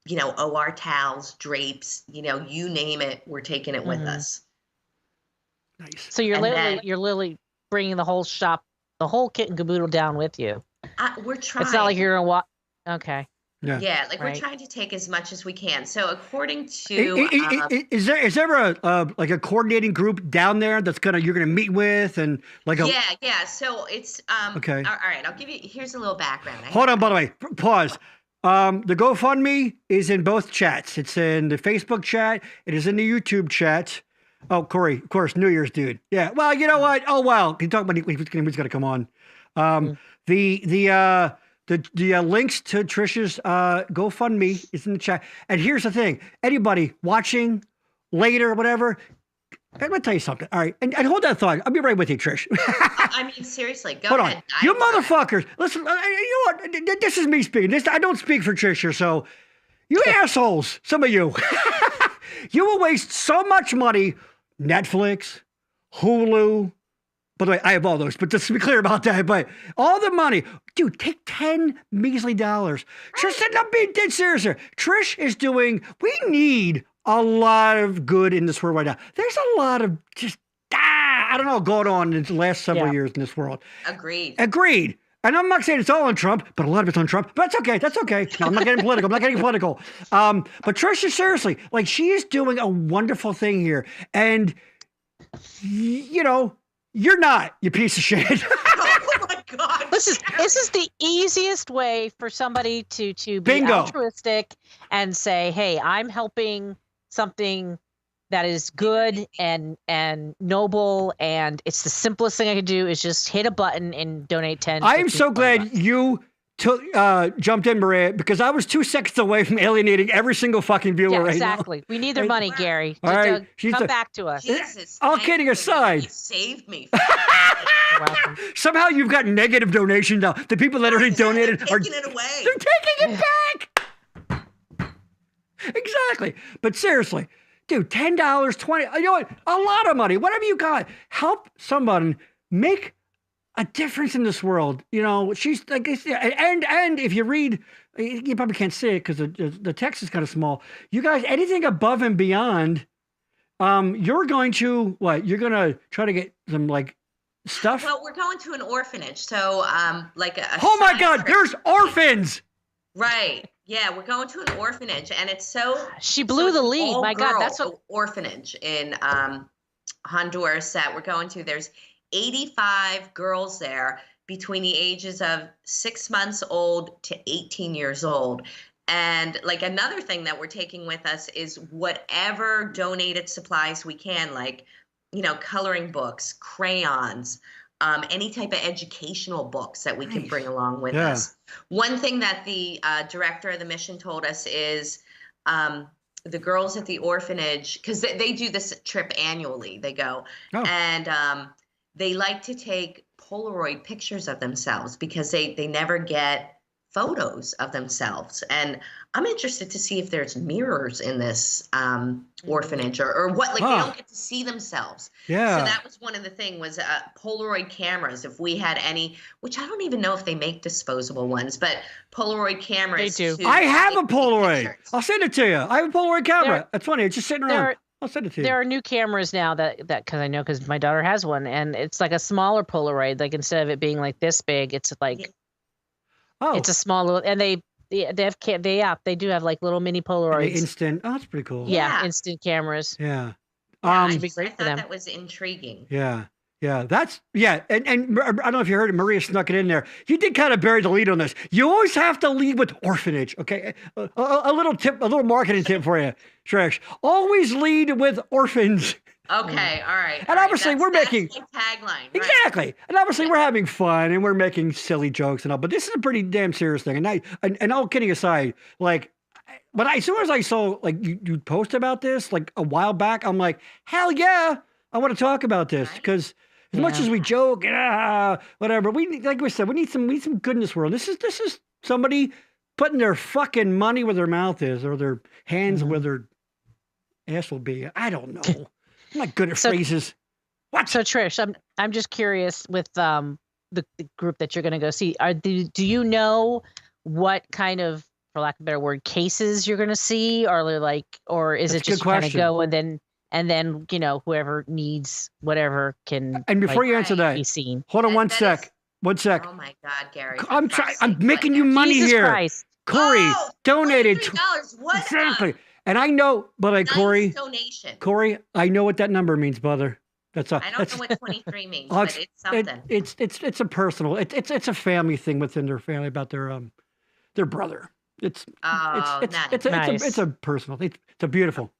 you know, OR towels, drapes, you know, you name it, we're taking it with us. Nice. So you're literally bringing the whole shop, the whole kit and caboodle down with you. We're trying. It's not like you're gonna walk. Okay. Yeah, like we're trying to take as much as we can. So according to, is there like a coordinating group down there that's you're gonna meet with and like yeah. So it's okay. All right, I'll give you. Here's a little background. Hold on, by the way, pause. The GoFundMe is in both chats. It's in the Facebook chat. It is in the YouTube chat. Oh, Corey, of course, New Year's dude. Yeah. Well, you know what? Oh well, can you talk about he's gonna come on. The links to Trish's GoFundMe is in the chat. And here's the thing. Anybody watching later, whatever, I'm going to tell you something. All right. And hold that thought. I'll be right with you, Trish. I mean, seriously, go ahead. On. You motherfuckers. Listen, you know what? This is me speaking. I don't speak for Trish here, so you assholes, some of you. You will waste so much money. Netflix, Hulu. By the way, I have all those, but just to be clear about that, but all the money, dude, take $10 measly. Trish said, I'm being dead serious here. Trish is we need a lot of good in this world right now. There's a lot of just, I don't know, going on in the last several years in this world. Agreed. And I'm not saying it's all on Trump, but a lot of it's on Trump. But that's okay. No, I'm not getting political. But Trish is seriously, like, she is doing a wonderful thing here. And, you know, you're not, you piece of shit. Oh my God. This is the easiest way for somebody to be altruistic and say, hey, I'm helping something that is good and noble, and it's the simplest thing I could do is just hit a button and donate 10. I am so glad you jumped in, Maria, because I was 2 seconds away from alienating every single fucking viewer right now. Exactly. We need their money, Gary. All right. Come back to us. Jesus, all kidding aside. You saved me. You're welcome. Somehow you've got negative donations now. The people that already donated are taking it away. They're taking it back. Exactly. But seriously, dude, $10, $20, you know what? A lot of money. Whatever you got. Help someone make a difference in this world. You know, she's like, and if you read, you probably can't see it because the text is kind of small. You guys, anything above and beyond, you're going to what? You're going to try to get some like stuff. Well, we're going to an orphanage, so like a. Oh my God! There's orphans. Right. Yeah, we're going to an orphanage, and it's so. She blew the lead. My God, that's an orphanage in Honduras that we're going to. There's 85 girls there between the ages of 6 months old to 18 years old. And like another thing that we're taking with us is whatever donated supplies we can, like coloring books, crayons, any type of educational books that we can bring along with us. One thing that the director of the mission told us is the girls at the orphanage, because they do this trip annually, they go, and they like to take Polaroid pictures of themselves because they never get photos of themselves. And I'm interested to see if there's mirrors in this orphanage or what, like they don't get to see themselves. Yeah. So that was one of the things was Polaroid cameras. If we had any, which I don't even know if they make disposable ones, but Polaroid cameras. They do. I have a Polaroid. Pictures. I'll send it to you. I have a Polaroid camera. That's funny. It's just sitting around. I'll send it to you. There are new cameras now that because my daughter has one, and it's like a smaller Polaroid. Like instead of it being like this big, it's like it's a small little, and they do have like little mini Polaroids. Instant. Oh, that's pretty cool. Yeah, instant cameras. Yeah. It'd be great for them. That was intriguing. Yeah. Yeah, and I don't know if you heard it, Maria snuck it in there. You did kind of bury the lead on this. You always have to lead with orphanage, okay? A little tip, a little marketing tip for you, Trish. Always lead with orphans. Okay, all right. And obviously we're making my tagline. Right? Exactly. And obviously we're having fun and we're making silly jokes and all, but this is a pretty damn serious thing. And all kidding aside, like, but as soon as I saw like you post about this like a while back, I'm like, hell yeah, I want to talk about this because. As much as we joke, whatever, like we said, we need some good in this world. This is somebody putting their fucking money where their mouth is, or their hands where their ass will be. I don't know. I'm not good at phrases. What? So Trish, I'm just curious with the group that you're going to go see. Do you know what kind of, for lack of a better word, cases you're going to see, or is it just kind of go and then whoever needs whatever can. And before you answer that, be seen. Hold on one sec. Oh my God, Gary! I'm making you money Jesus here. Christ. Corey donated $23. What? Exactly. And I know, but nice Corey, donation. Corey, I know what that number means, brother. I don't know what 23 means, but it's something. It's a personal. It's a family thing within their family about their brother. It's a personal. It's a beautiful.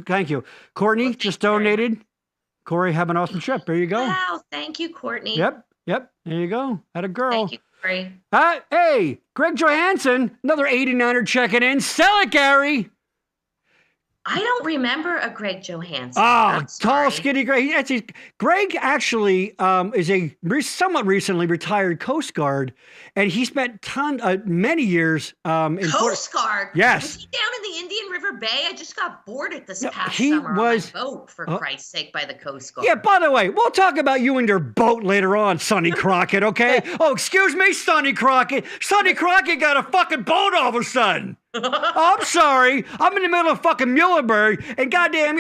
Thank you. Courtney just donated. Corey, have an awesome trip. There you go. Wow. Thank you, Courtney. Yep. There you go. Had a girl. Thank you, Corey. Hey, Greg Johansson, another 89er checking in. Sell it, Gary. I don't remember a Greg Johansson. Oh, tall, skinny Greg. Greg actually is a somewhat recently retired Coast Guard, and he spent many years in Coast Guard. Yes. Was he down in the Indian River Bay? I just got boarded this past summer on my boat, for Christ's sake, by the Coast Guard. Yeah, by the way, we'll talk about you and your boat later on, Sonny Crockett, okay? Oh, excuse me, Sonny Crockett. Sonny Crockett got a fucking boat all of a sudden. Oh, I'm sorry. I'm in the middle of fucking Muhlenberg, and goddamn,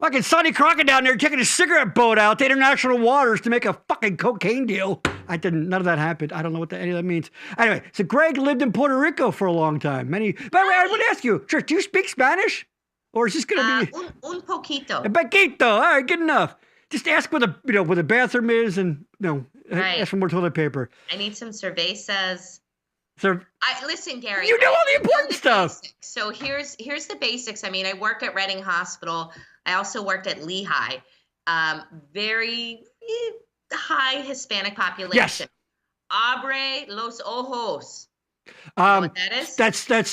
fucking Sonny Crockett down there taking a cigarette boat out to international waters to make a fucking cocaine deal. None of that happened. I don't know what any of that means. Anyway, so Greg lived in Puerto Rico for a long time. By the way, I want to ask you, Trish, do you speak Spanish? Or is this going to be... Un poquito. A poquito. All right, good enough. Just ask where the bathroom is and, ask for more toilet paper. I need some cervezas. Listen, Gary. You know all the important stuff. Basics. So here's the basics. I mean, I work at Reading Hospital. I also worked at Lehigh. Very high Hispanic population. Yes. Abre los ojos. You know what that is? That's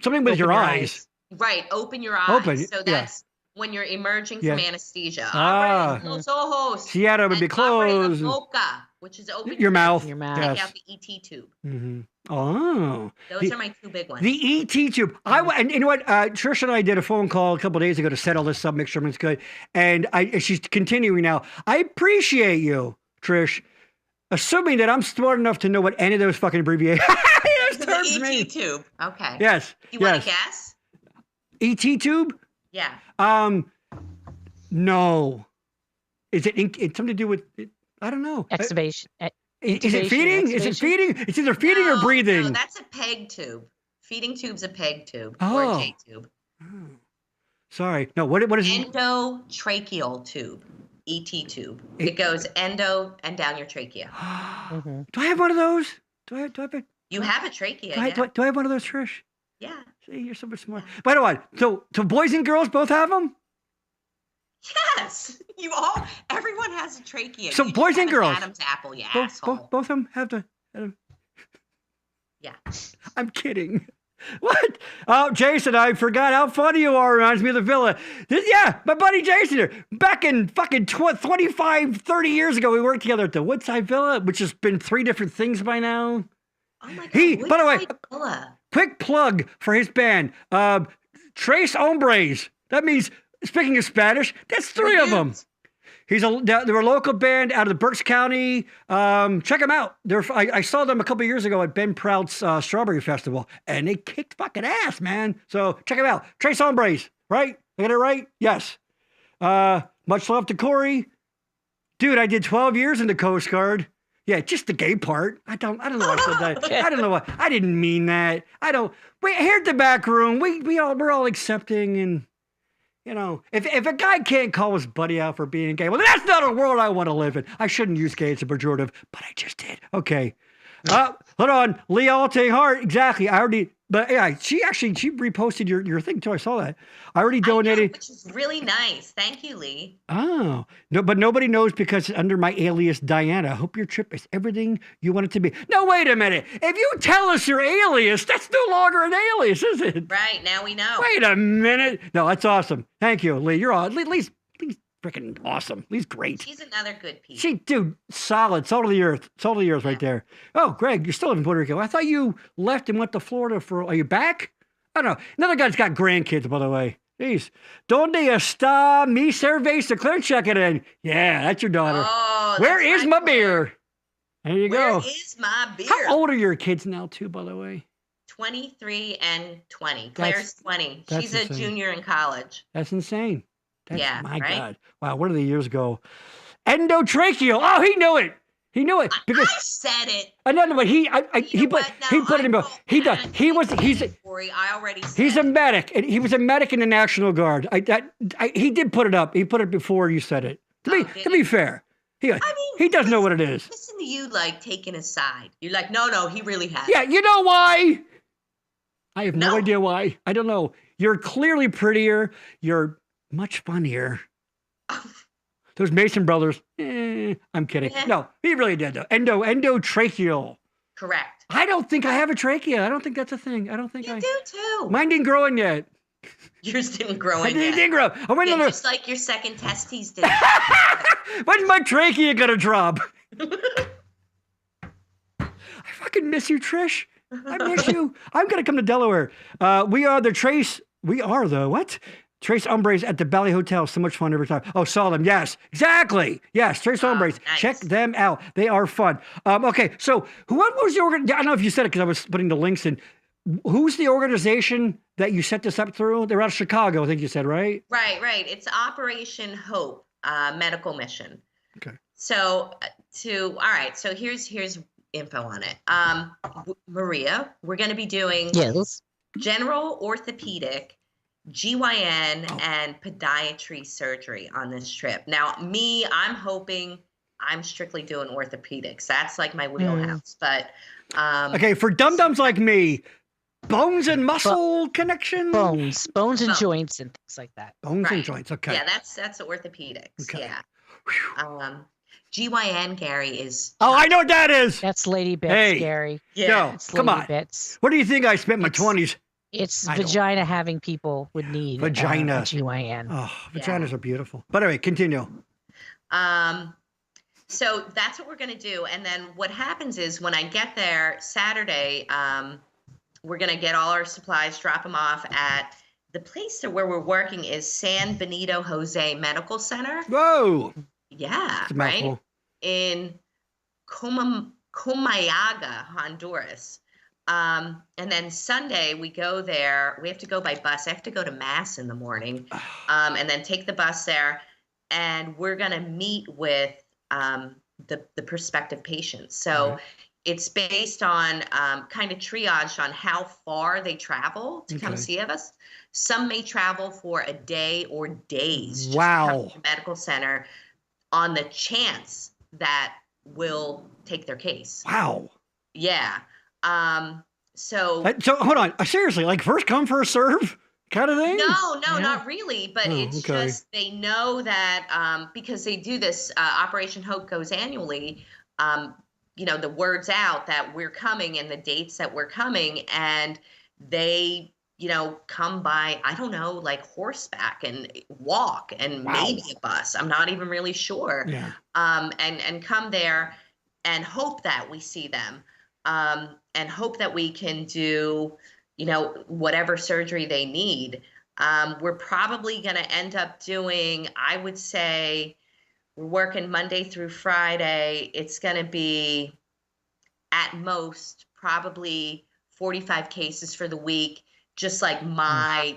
something with your eyes. Right. Open your eyes. So that's when you're emerging from anesthesia. Abre los ojos. Seattle would be closed. Abre la boca, which is open your mouth. Take out the ET tube. Mm-hmm. Oh. Those are my two big ones. The ET tube. And you know what? Trish and I did a phone call a couple of days ago to set all this up, make sure everything's good. And she's continuing now. I appreciate you, Trish, assuming that I'm smart enough to know what any of those fucking abbreviations terms the mean. ET tube. Okay. Yes. You want to guess? ET tube? Yeah. No. Is it something to do with? I don't know. Extubation. Is it feeding? Is it feeding? It's either feeding or breathing. No, that's a peg tube. Feeding tube's a peg tube or a J tube. Oh. Sorry. No. What is endotracheal tube? ET tube. It goes endo and down your trachea. Do I have one of those? Do I have it? You have a trachea. Do I have one of those, Trish? Yeah. See, you're so much smart. By the way, so boys and girls both have them? Yes, everyone has a trachea. So boys and girls. Adam's apple, you asshole. Both of them have to. Yeah. I'm kidding. What? Oh, Jason, I forgot how funny you are. Reminds me of the villa. My buddy Jason here. Back in fucking 25, 30 years ago, we worked together at the Woodside Villa, which has been 3 different things by now. Oh my God. By the way, Villa. Quick plug for his band. Tres Hombres. That means, speaking of Spanish, that's 3 of them. They're a local band out of the Berks County. Check them out. I saw them a couple of years ago at Ben Proud's Strawberry Festival, and they kicked fucking ass, man. So check them out. Tres Hombres, right? I got it right? Yes. Much love to Corey. Dude, I did 12 years in the Coast Guard. Yeah, just the gay part. I don't know why I said that. I don't know why. I didn't mean that. Wait, here at the back room, we're all accepting and. You know, if a guy can't call his buddy out for being gay, well, that's not a world I want to live in. I shouldn't use gay as a pejorative, but I just did. Okay. Hold on. Lee Alte Hart. Exactly. But yeah, she reposted your thing too. I saw that. I already donated. Which is really nice. Thank you, Lee. Oh, no, but nobody knows because it's under my alias Diana. I hope your trip is everything you want it to be. No, wait a minute. If you tell us your alias, that's no longer an alias, is it? Right. Now we know. Wait a minute. No, that's awesome. Thank you, Lee. You're on. Lee's freaking awesome. Lee's great. She's another good piece. Dude, solid. Salt of the earth. Salt of the earth right there. Oh, Greg, you're still in Puerto Rico. I thought you left and went to Florida are you back? I don't know. Another guy's got grandkids, by the way. Jeez. Donde está mi cerveza? Claire, check it in. Yeah, that's your daughter. Oh, Where is my beer? There you go. Where is my beer? How old are your kids now, too, by the way? 23 and 20. Claire's 20. She's a junior in college. That's insane. My right? God. Wow, where did the years go? Endotracheal. Oh, he knew it. He knew it because I said it. I know, but he put it in both. He does. I already said he's a medic, and he was a medic in the National Guard. He did put it up. He put it before you said it. To be fair, he does know what it is. Listen to you like taking a side. You're like, no, he really has. Yeah, you know why? I have no idea why. I don't know. You're clearly prettier. You're much funnier. Those Mason brothers, I'm kidding. No, he really did, though. Endotracheal. Correct. I don't think I have a trachea. I don't think that's a thing. I don't think you do, too. Mine didn't grow in yet. Yours didn't grow in yet. It didn't grow. Just like your second testes did. When's my trachea gonna drop? I fucking miss you, Trish. I miss you. I'm gonna come to Delaware. We are the what? Tres Hombres at the Valley Hotel. So much fun every time. Oh, saw them. Yes, exactly. Yes, Tres Hombres. Nice. Check them out. They are fun. Okay, so what was the organization? I don't know if you said it because I was putting the links in. Who's the organization that you set this up through? They're out of Chicago, I think you said, right? Right. It's Operation Hope Medical Mission. Okay. So all right. So here's info on it. Maria, we're going to be doing general orthopedic, GYN, and podiatry surgery on this trip. Now, I'm strictly doing orthopedics. That's like my wheelhouse. But okay, for dum-dums like me, bones and muscle connection? Bones and joints and things like that. Bones and joints, okay. Yeah, that's orthopedics. Okay. Yeah. GYN, Gary, is... Oh, I know what that is! That's Lady Bits, Gary. Yeah. Come on. Bits. What do you think I spent my 20s? It's vagina having people would need vagina. GYN. Oh, vaginas are beautiful. But anyway, continue. So that's what we're going to do. And then what happens is when I get there Saturday, we're going to get all our supplies, drop them off at the place where we're working is San Benito Jose Medical Center. Whoa. Yeah, right? In Comayagua, Honduras. And then Sunday we go there. We have to go by bus. I have to go to Mass in the morning, and then take the bus there. And we're going to meet with the prospective patients. So it's based on kind of triage on how far they travel to come see us. Some may travel for a day or days. Wow. Just to come to the medical center on the chance that we'll take their case. Wow. Yeah. So hold on. Seriously, like first come, first serve? kind of thing? No, not really. But it's okay. just they know that because they do this, Operation Hope goes annually. The word's out that we're coming and the dates that we're coming, and they, come by, I don't know, like horseback and walk and maybe a bus. I'm not even really sure. Yeah. And come there and hope that we see them, and hope that we can do, whatever surgery they need. We're probably going to end up doing, I would say, we're working Monday through Friday. It's going to be at most probably 45 cases for the week, just like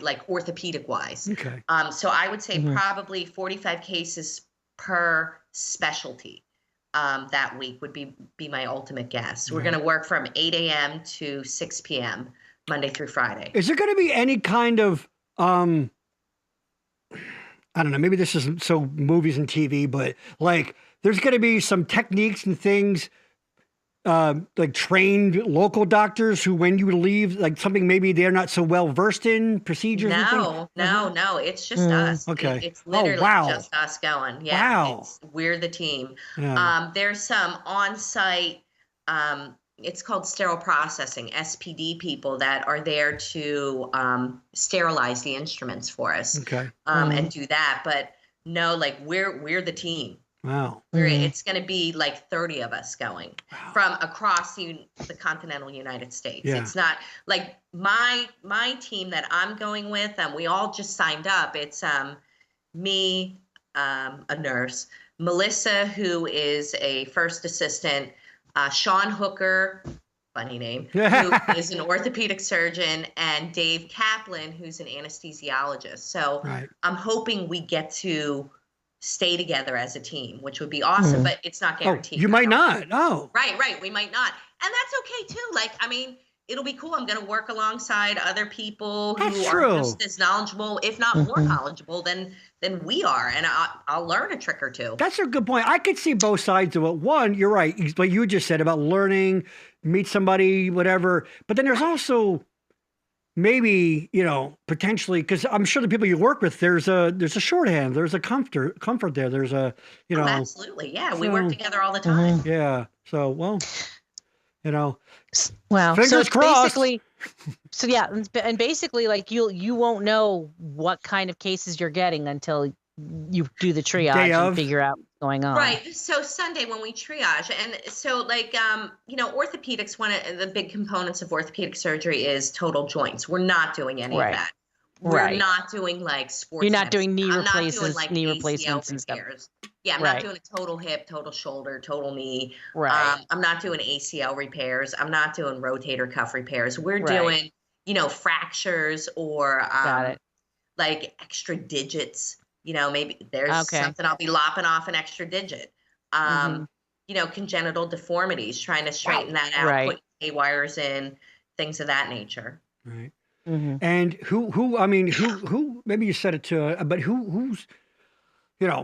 like orthopedic wise. Okay. So I would say probably 45 cases per specialty that week would be my ultimate guess. We're going to work from 8 a.m. to 6 p.m. Monday through Friday. Is there going to be any kind of I don't know, maybe this isn't so movies and TV, but like there's going to be some techniques and things, like trained local doctors who, when you leave, like something maybe they're not so well versed in procedures. No. It's just us. Okay. It's literally just us going. Yeah. Wow. We're the team. Yeah. There's some on-site, it's called sterile processing, SPD people that are there to sterilize the instruments for us. Okay. And do that. But no, like we're the team. Wow. It's going to be like 30 of us going from across the continental United States. Yeah. It's not like my team that I'm going with, and we all just signed up. It's me, a nurse, Melissa, who is a first assistant, Sean Hooker, funny name, who is an orthopedic surgeon, and Dave Kaplan, who's an anesthesiologist. So I'm hoping we get to stay together as a team, which would be awesome, but it's not guaranteed. You might not. Oh. Right. We might not. And that's okay too. Like, I mean, it'll be cool. I'm going to work alongside other people who are just as knowledgeable, if not more knowledgeable than we are. And I'll learn a trick or two. That's a good point. I could see both sides of it. One, you're right. What you just said about learning, meet somebody, whatever. But then there's also maybe, potentially, because I'm sure the people you work with, there's a shorthand, there's a comfort there. There's a, absolutely. Yeah. We work together all the time. Yeah. So, well, well, fingers crossed. And basically, like you won't know what kind of cases you're getting until you do the triage and figure out what's going on. Right. So Sunday when we triage, and so like orthopedics, one of the big components of orthopedic surgery is total joints. We're not doing any of that. We're not doing like sports. You're not doing knee replacements, like knee replacements and stuff. Yeah, I'm not doing a total hip, total shoulder, total knee. Right. I'm not doing ACL repairs. I'm not doing rotator cuff repairs. We're doing, fractures or like extra digits. Maybe there's something I'll be lopping off an extra digit. Congenital deformities, trying to straighten that out, put A-wires in, things of that nature. Right. And who, maybe you said it too, but who's,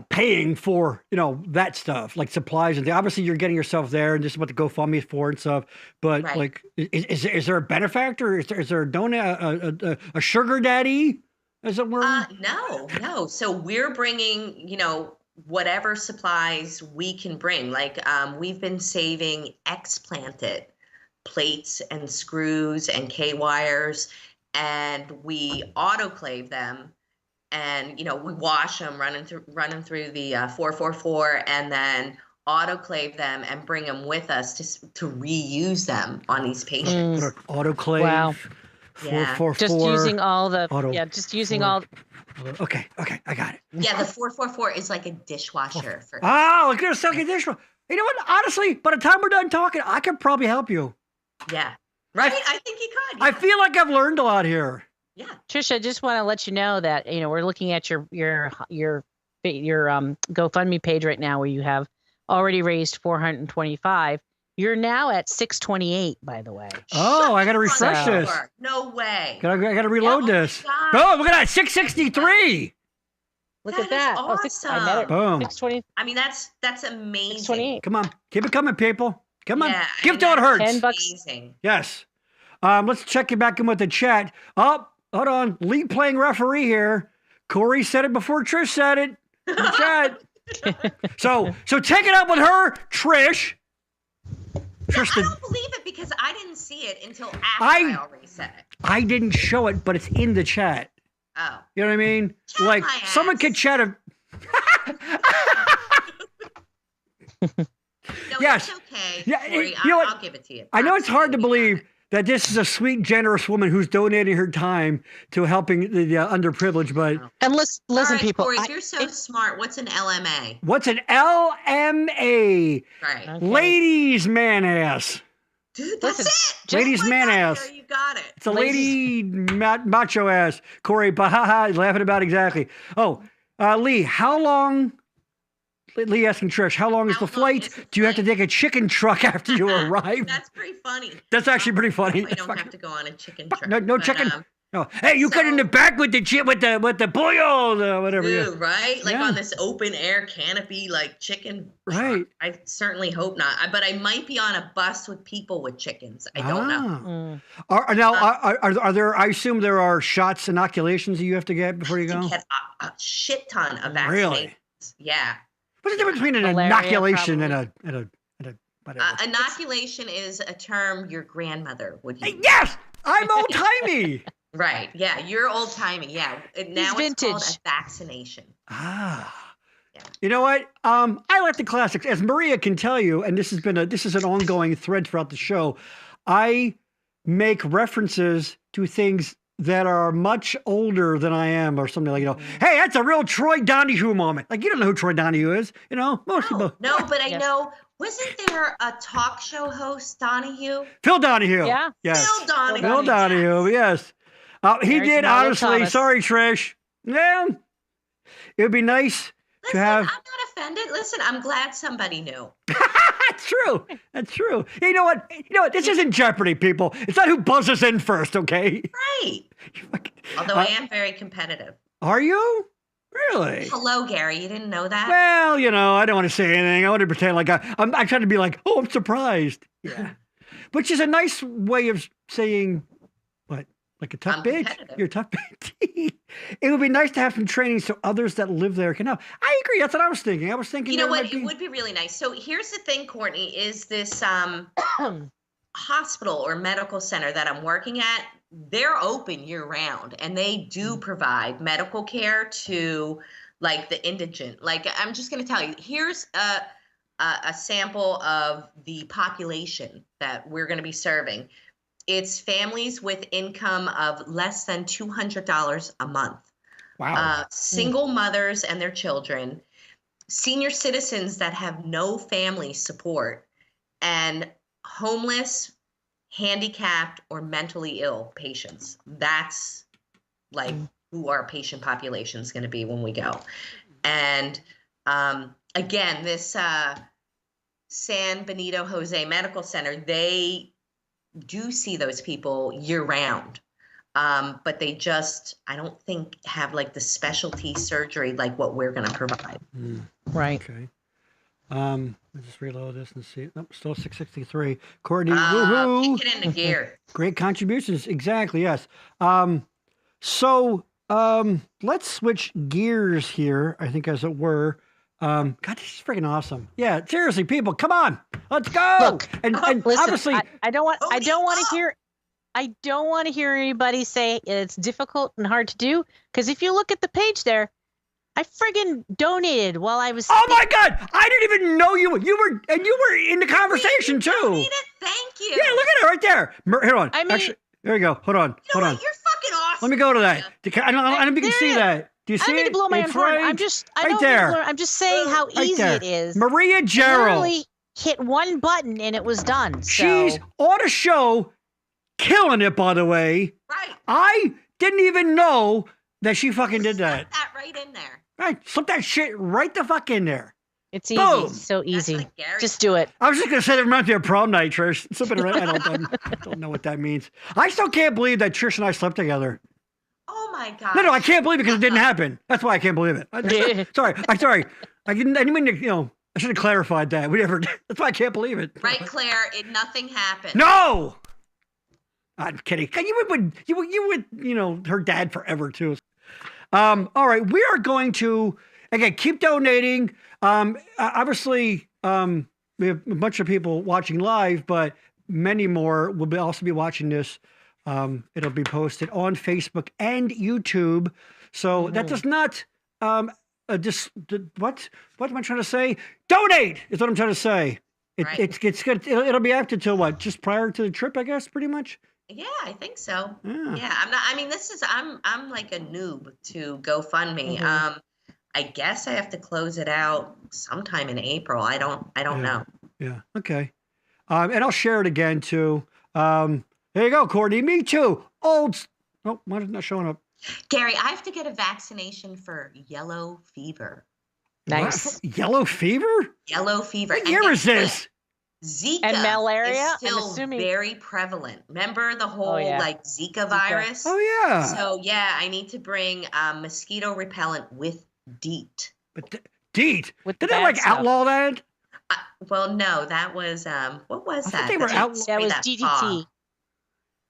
paying for, that stuff, like supplies and obviously you're getting yourself there and this is what the GoFundMe is for and stuff. But like, is there a benefactor? Is there a sugar daddy, as it were? No. So we're bringing, whatever supplies we can bring. Like we've been saving explanted plates and screws and K-wires, and we autoclave them. And, we wash them, run them through the 444, and then autoclave them and bring them with us to reuse them on these patients. Autoclave. Wow. 444. Just using all the, all. Okay, I got it. Yeah, the 444 is like a dishwasher. Like a second dishwasher. You know what? Honestly, by the time we're done talking, I could probably help you. Yeah. Right? I think you could. I feel like I've learned a lot here. Yeah. Trish, I just want to let you know that, we're looking at your GoFundMe page right now where you have already raised $425. You're now at 628, by the way. Oh, I got to refresh this. No way. I got to reload this. Oh, look at that. 663. Look at that. Awesome. I met it. Boom. 620. I mean, that's amazing. 628. Come on. Keep it coming, people. Come on. Yeah, Give till it hurts. $10. Amazing. Yes. Let's check you back in with the chat. Oh, hold on. Lee playing referee here. Corey said it before Trish said it. In the chat. So take it up with her, Trish. Trish, I don't believe it because I didn't see it until after I already said it. I didn't show it, but it's in the chat. Oh. You know what I mean? Chat like, my someone ass. could chat a... No, yes. It's okay, Yeah, Corey. you know what? I'll give it to you. I know it's hard to Absolutely. believe that this is a sweet, generous woman who's donating her time to helping the underprivileged, but... And listen, All right, people. Corey, you're so smart. What's an LMA? What's an LMA? Right. Okay. Ladies man ass. Dude, that's Listen, it. ladies Just like man that, ass. There, you got it. It's a lady macho ass. Corey, bahaha, laughing about exactly. Oh, Lee, how long... Lee asking Trish, how long is the flight? Do you have to take a chicken truck after you arrive? That's pretty funny. That's actually pretty funny. I don't have to go on a chicken truck. No chicken. No. Hey, you cut in the back with the pollo, whatever. Dude, right? Like Yeah. on this open air canopy, like chicken. Right. I certainly hope not. But I might be on a bus with people with chickens. I don't know. Are there? I assume there are shots, inoculations that you have to get before you go. Get a shit ton of vaccinations. Really? Yeah. What's the difference between an Malaria, inoculation and a whatever? Inoculation is a term your grandmother would use. Yes, I'm old timey. Right. Yeah. You're old timey. Yeah. Now it's called vintage. a vaccination. Ah. Yeah. You know what? I like the classics. As Maria can tell you, and this is an ongoing thread throughout the show. I make references to things that are much older than I am, or something like, hey, that's a real Troy Donahue moment. Like, you don't know who Troy Donahue is, most people. No, but I know. Wasn't there a talk show host, Donahue? Phil Donahue. Yeah. Yes. Phil Donahue. Phil Donahue, yes. He Married did, to Marlo honestly. Thomas. Sorry, Trish. Yeah. It would be nice Listen, to have. I'm not offended. Listen, I'm glad somebody knew. That's true. That's true. You know what? This isn't Jeopardy, people. It's not who buzzes in first, okay? Right. Although I am very competitive. Are you? Really? Hello, Gary. You didn't know that? Well, I don't want to say anything. I want to pretend like I'm trying to be like, oh, I'm surprised. Yeah. Which is a nice way of saying, what? Like a tough I'm bitch? competitive. You're a tough bitch. It would be nice to have some training so others that live there can know. I agree. That's what I was thinking. I was thinking. You know what? It It would be really nice. So here's the thing, Courtney, is this hospital or medical center that I'm working at, they're open year round and they do provide medical care to like the indigent. Like, I'm just going to tell you, here's a sample of the population that we're going to be serving. It's families with income of less than $200 a month. Wow. Single mothers and their children, senior citizens that have no family support, and homeless, handicapped, or mentally ill patients. That's like who our patient population is going to be when we go. And again, this San Benito Jose Medical Center, they do see those people year round. But they just, I don't think, have like the specialty surgery like what we're going to provide. Right. Okay. Let's just reload this and see. Nope, still 663. Courtney, woohoo! Kick it into gear. Great contributions. Exactly, yes. So let's switch gears here, I think, as it were. God, this is freaking awesome. Yeah, seriously, people, come on. Let's go. Look, and listen, obviously, I don't want to hear anybody say it's difficult and hard to do, because if you look at the page there, I friggin' donated while I was. Oh my God! I didn't even know you were in the conversation too. Thank you. Yeah, look at it right there. Here on. I mean, actually, there you go. Hold on. You know what? You're fucking awesome. Let me go to that. I don't know if you can see that. Do you see I don't mean it? to blow my own It's horn. right, I'm just saying how right easy there. it is. Maria Gerald. Literally hit one button and it was done. She's So. on a show, killing it. By the way, Right. I didn't even know that she fucking did that. Slip that right in there. Right, slip that shit right the fuck in there. It's easy. Boom. So easy. like Gary. Just do it. I was just gonna say that reminds me of prom night, Trish. Slipping around. I don't know what that means. I still can't believe that Trish and I slept together. Oh my God. No, I can't believe it because it didn't happen. That's why I can't believe it. Sorry. I didn't mean to, I should have clarified that. That's why I can't believe it. Right, Claire? Nothing happened. No! I'm kidding. You would, her dad forever too. All right, we are going to again keep donating. Obviously, we have a bunch of people watching live, but many more will also be watching this. It'll be posted on Facebook and YouTube. So that does not what am I trying to say? Donate is what I'm trying to say. It's good. It'll be active till what? Just prior to the trip, I guess, pretty much. Yeah, I think so. Yeah, I'm not. I mean, I'm like a noob to GoFundMe. I guess I have to close it out sometime in April. I don't know. Yeah. Okay. And I'll share it again too. There you go, Courtney. Me too. Why is it not showing up? Gary, I have to get a vaccination for yellow fever. Nice. What? Yellow fever? Yellow fever. What year is this? Zika and malaria is still very prevalent. Remember the whole Zika virus? Oh yeah. So yeah, I need to bring mosquito repellent with DEET. But DEET? Did they outlaw that? Well, no, that was what was that? They were that was DDT.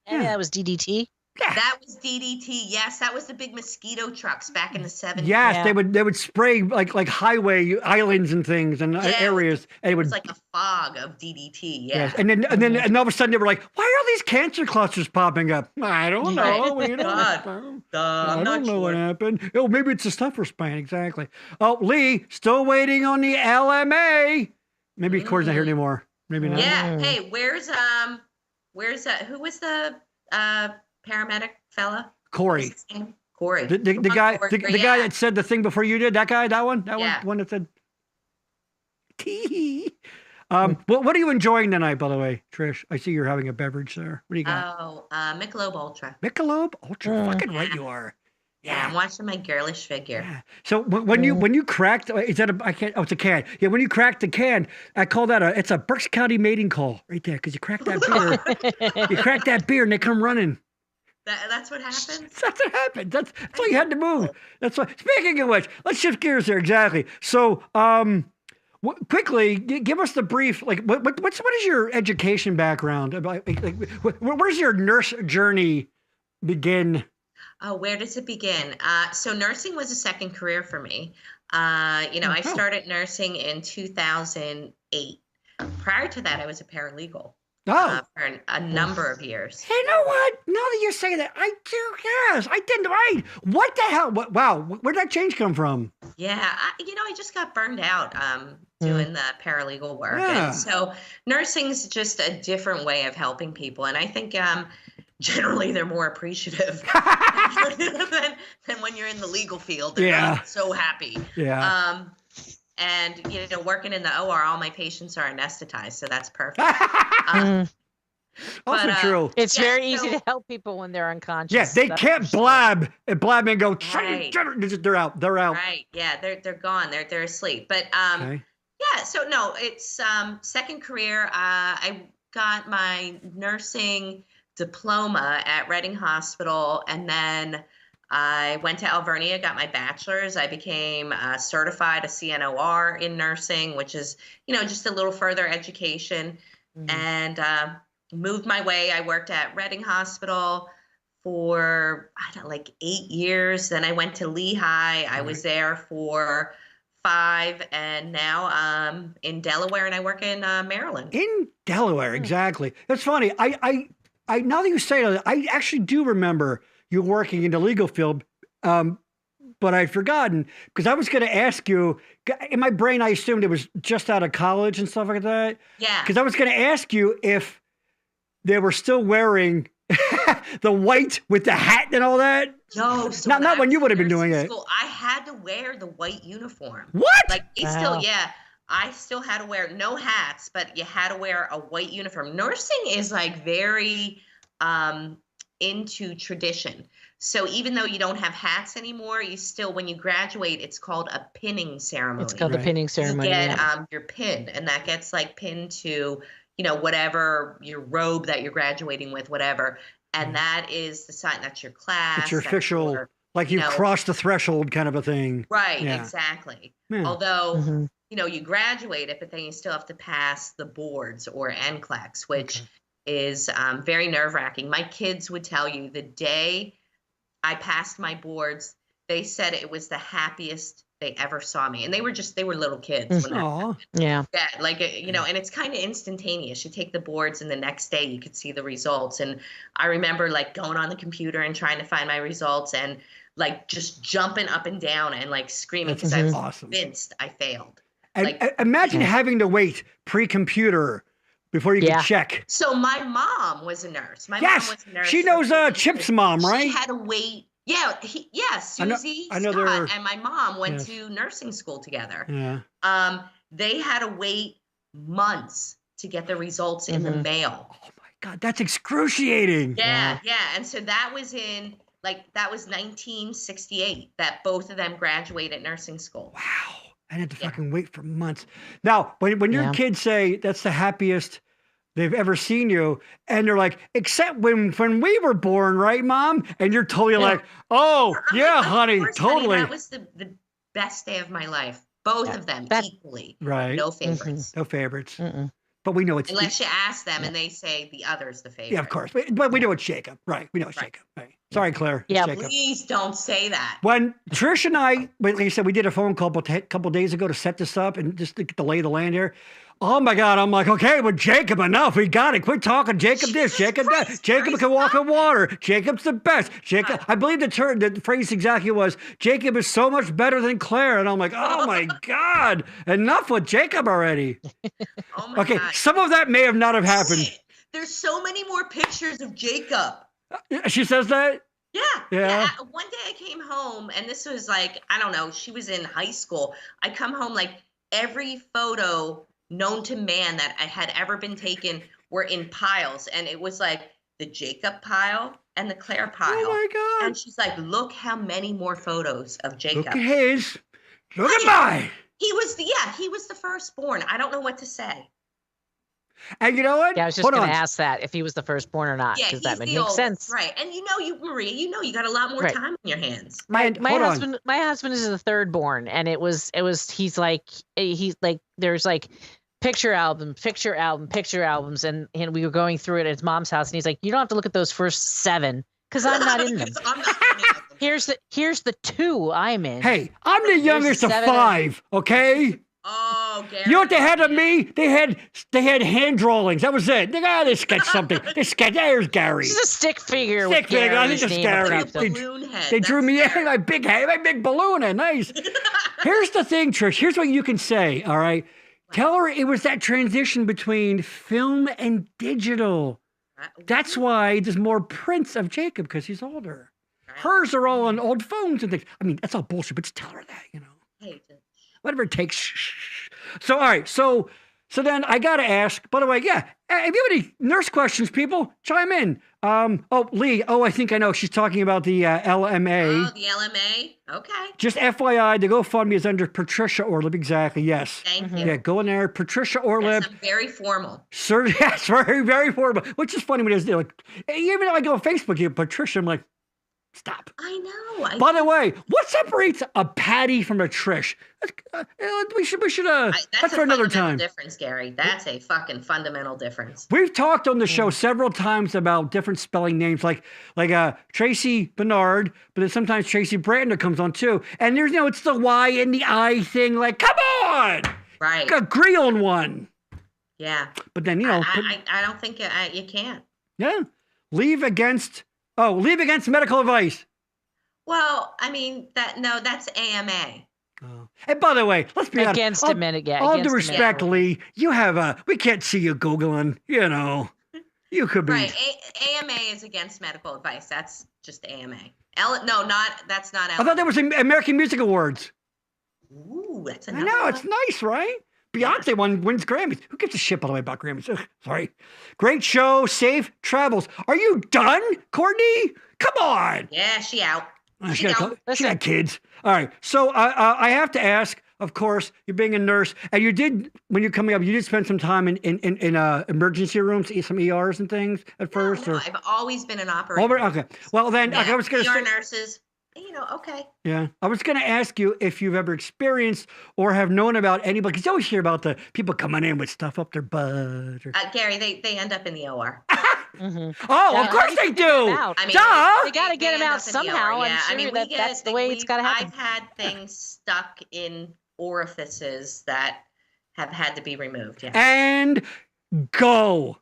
Yeah, that was DDT. Yeah. That was DDT. Yes, that was the big mosquito trucks back in the 70s. Yes, they would spray like highway islands and things and areas. And it was like a fog of DDT. Yeah. Yes. And then all of a sudden they were like, "Why are these cancer clusters popping up?" I don't know. I don't know what happened. Oh, maybe it's the stuff we're spraying. Exactly. Oh, Lee, still waiting on the LMA. Maybe Corey's not here anymore. Maybe not. Yeah. Hey, where's who was the paramedic fella? Corey. Corey. The guy that said the thing before you did. That guy. That one that said. Tee. What are you enjoying tonight, by the way, Trish? I see you're having a beverage there. What do you got? Oh, Michelob Ultra. Michelob Ultra. Fucking right you are. Yeah, I'm watching my girlish figure. Yeah. So when you cracked, is that it's a can. Yeah, when you cracked the can, I call that it's a Berks County Mating Call right there because you cracked that beer. You crack that beer and they come running. That's what happens? That's what happened. That's why you had to move. That's why. Speaking of which, let's shift gears there. Exactly. So, quickly, give us the brief. Like, what is your education background? Where's your nurse journey begin? Oh, where does it begin? So nursing was a second career for me. I started nursing in 2008. Prior to that, I was a paralegal. For a number of years. You know what? Now that you say that, I do. Yes, I didn't. Right? What the hell? Wow. Where did that change come from? Yeah, I just got burned out doing the paralegal work, and so nursing's just a different way of helping people. And I think generally they're more appreciative than when you're in the legal field. They're not so happy. Yeah. And, working in the OR, all my patients are anesthetized, so that's perfect. Also true. It's very easy to help people when they're unconscious. Yeah, they can't blab and go, they're out. They're out. Right, yeah, they're gone. They're asleep. But, so no, it's second career. I got my nursing diploma at Reading Hospital, and then I went to Alvernia, got my bachelor's. I became certified a CNOR in nursing, which is, just a little further education, and moved my way. I worked at Reading Hospital for, 8 years. Then I went to Lehigh. I was there for 5, and now I'm in Delaware, and I work in Maryland. In Delaware, exactly. That's funny. I now that you say that, I actually do remember you working in the legal field, but I'd forgotten because I was going to ask you. In my brain, I assumed it was just out of college and stuff like that. Yeah. Because I was going to ask you if they were still wearing the white with the hat and all that. No, so not when you would have been doing it. I had to wear the white uniform. What? I still had to wear no hats, but you had to wear a white uniform. Nursing is very into tradition. So even though you don't have hats anymore, you still, when you graduate, it's called a pinning ceremony. It's called the pinning ceremony. You get your pin, and that gets pinned to, whatever your robe that you're graduating with, whatever. And that is the sign, that's your class. It's your official, you crossed the threshold kind of a thing. Right, exactly. Yeah. Although, you graduate it, but then you still have to pass the boards or NCLEX, which is very nerve-wracking. My kids would tell you the day I passed my boards, they said it was the happiest they ever saw me. And they were little kids when that happened. Yeah. Yeah, like, and it's kind of instantaneous. You take the boards and the next day you could see the results. And I remember like going on the computer and trying to find my results and like just jumping up and down and like screaming because I was convinced I failed. And like, imagine having to wait pre-computer before you could check. So my mom was a nurse. My mom was a nurse. She knows Chip's mom, right? She had to wait. Yeah, Susie Scott and my mom went to nursing school together. Yeah. They had to wait months to get the results in the mail. Oh my God, that's excruciating. Yeah. And so that was 1968 that both of them graduated nursing school. Wow. I had to fucking wait for months. Now, when your kids say that's the happiest they've ever seen you, and they're like, except when we were born, right, Mom? And you're totally like, oh, yeah, honey, totally. That was the best day of my life. Both of them equally. Right. No favorites. No favorites. But we know it's... Unless you ask them and they say the other's the favorite. Yeah, of course. But we know it's Jacob. Right. We know it's Jacob. Right. Sorry, Claire. Yeah, please don't say that. When Trish and I, like you said, we did a phone call a couple of days ago to set this up and just to get the lay of the land here. Oh my God. I'm like, okay, but Jacob, enough. We got it. Quit talking. Jacob this, Jacob that. Jacob can walk on water. Jacob's the best. Jacob, I believe the phrase exactly was, Jacob is so much better than Claire. And I'm like, oh my God, enough with Jacob already. Oh my God. Some of that may have not have happened. There's so many more pictures of Jacob. She says that? Yeah. One day I came home and this was like, I don't know, she was in high school. I come home like every photo known to man that I had ever been taken were in piles. And it was like the Jacob pile and the Claire pile. Oh my God. And she's like, look how many more photos of Jacob. Look at his. Look at mine. He was the firstborn. I don't know what to say. And you know what? Yeah, I was just going to ask that if he was the firstborn or not, because that would make sense. Right. And Maria, you got a lot more time on your hands. My husband is the third born, and he's like there's like picture albums, and we were going through it at his mom's house, and he's like, you don't have to look at those first 7 because I'm not in them. Here's the 2 I'm in. Hey, I'm the youngest of 5, okay? Oh, Gary. You know what they had of me? They had hand drawings. That was it. They sketched something. There's Gary. This is a stick figure. Stick figure. I think it's Gary. Balloon head. They drew me in my big head, my big balloon head. Nice. Here's the thing, Trish. Here's what you can say. All right. Tell her it was that transition between film and digital. That's why there's more prints of Jacob because he's older. Hers are all on old phones and things. I mean, that's all bullshit, but just tell her that, Hey, whatever it takes. So, all right. So then I got to ask, by the way, if you have any nurse questions, people, chime in. Lee. I think I know. She's talking about the LMA. Oh, the LMA. Okay. Just FYI, the GoFundMe is under Patricia Ortlip. Exactly. Yes. Thank you. Yeah, go in there. Patricia Ortlip. That's very formal. Sir, yes, very, very formal. Which is funny when it's like, even though I go on Facebook, Patricia, I'm like, stop. I know. By the way, what separates a Patty from a Trish? We should. That's for another time. Difference, Gary. That's a fucking fundamental difference. We've talked on the show several times about different spelling names, like Tracy Bernard, but then sometimes Tracy Brandner comes on too. And there's it's the Y and the I thing. Like, come on, right? Agree on one. Yeah. But then I don't think you can't. Yeah. Leave against medical advice. Well, I mean that's AMA. Oh. And by the way, let's be honest. All due respect, Lee, we can't see you Googling, You could be. Right. AMA is against medical advice. That's just AMA. That's not. I thought that was American Music Awards. Ooh, that's I know, it's nice, right? Beyonce wins Grammys. Who gives a shit, by the way, about Grammys? Ugh, sorry. Great show. Safe travels. Are you done, Courtney? Come on. Yeah, she out. She got kids. All right. So I have to ask, of course, you're being a nurse, and when you're coming up, you did spend some time in emergency rooms, some ERs and things at first? No, I've always been an operator. Okay. Well, then I was going to say. ER nurses. Okay. Yeah. I was going to ask you if you've ever experienced or have known about anybody, because you always hear about the people coming in with stuff up their butt. Gary, they end up in the OR. Oh, of course they do. I mean, Duh. They got to get them out somehow. Yeah, I'm sure that's the way it's got to happen. I've had things stuck in orifices that have had to be removed. Yeah. And go.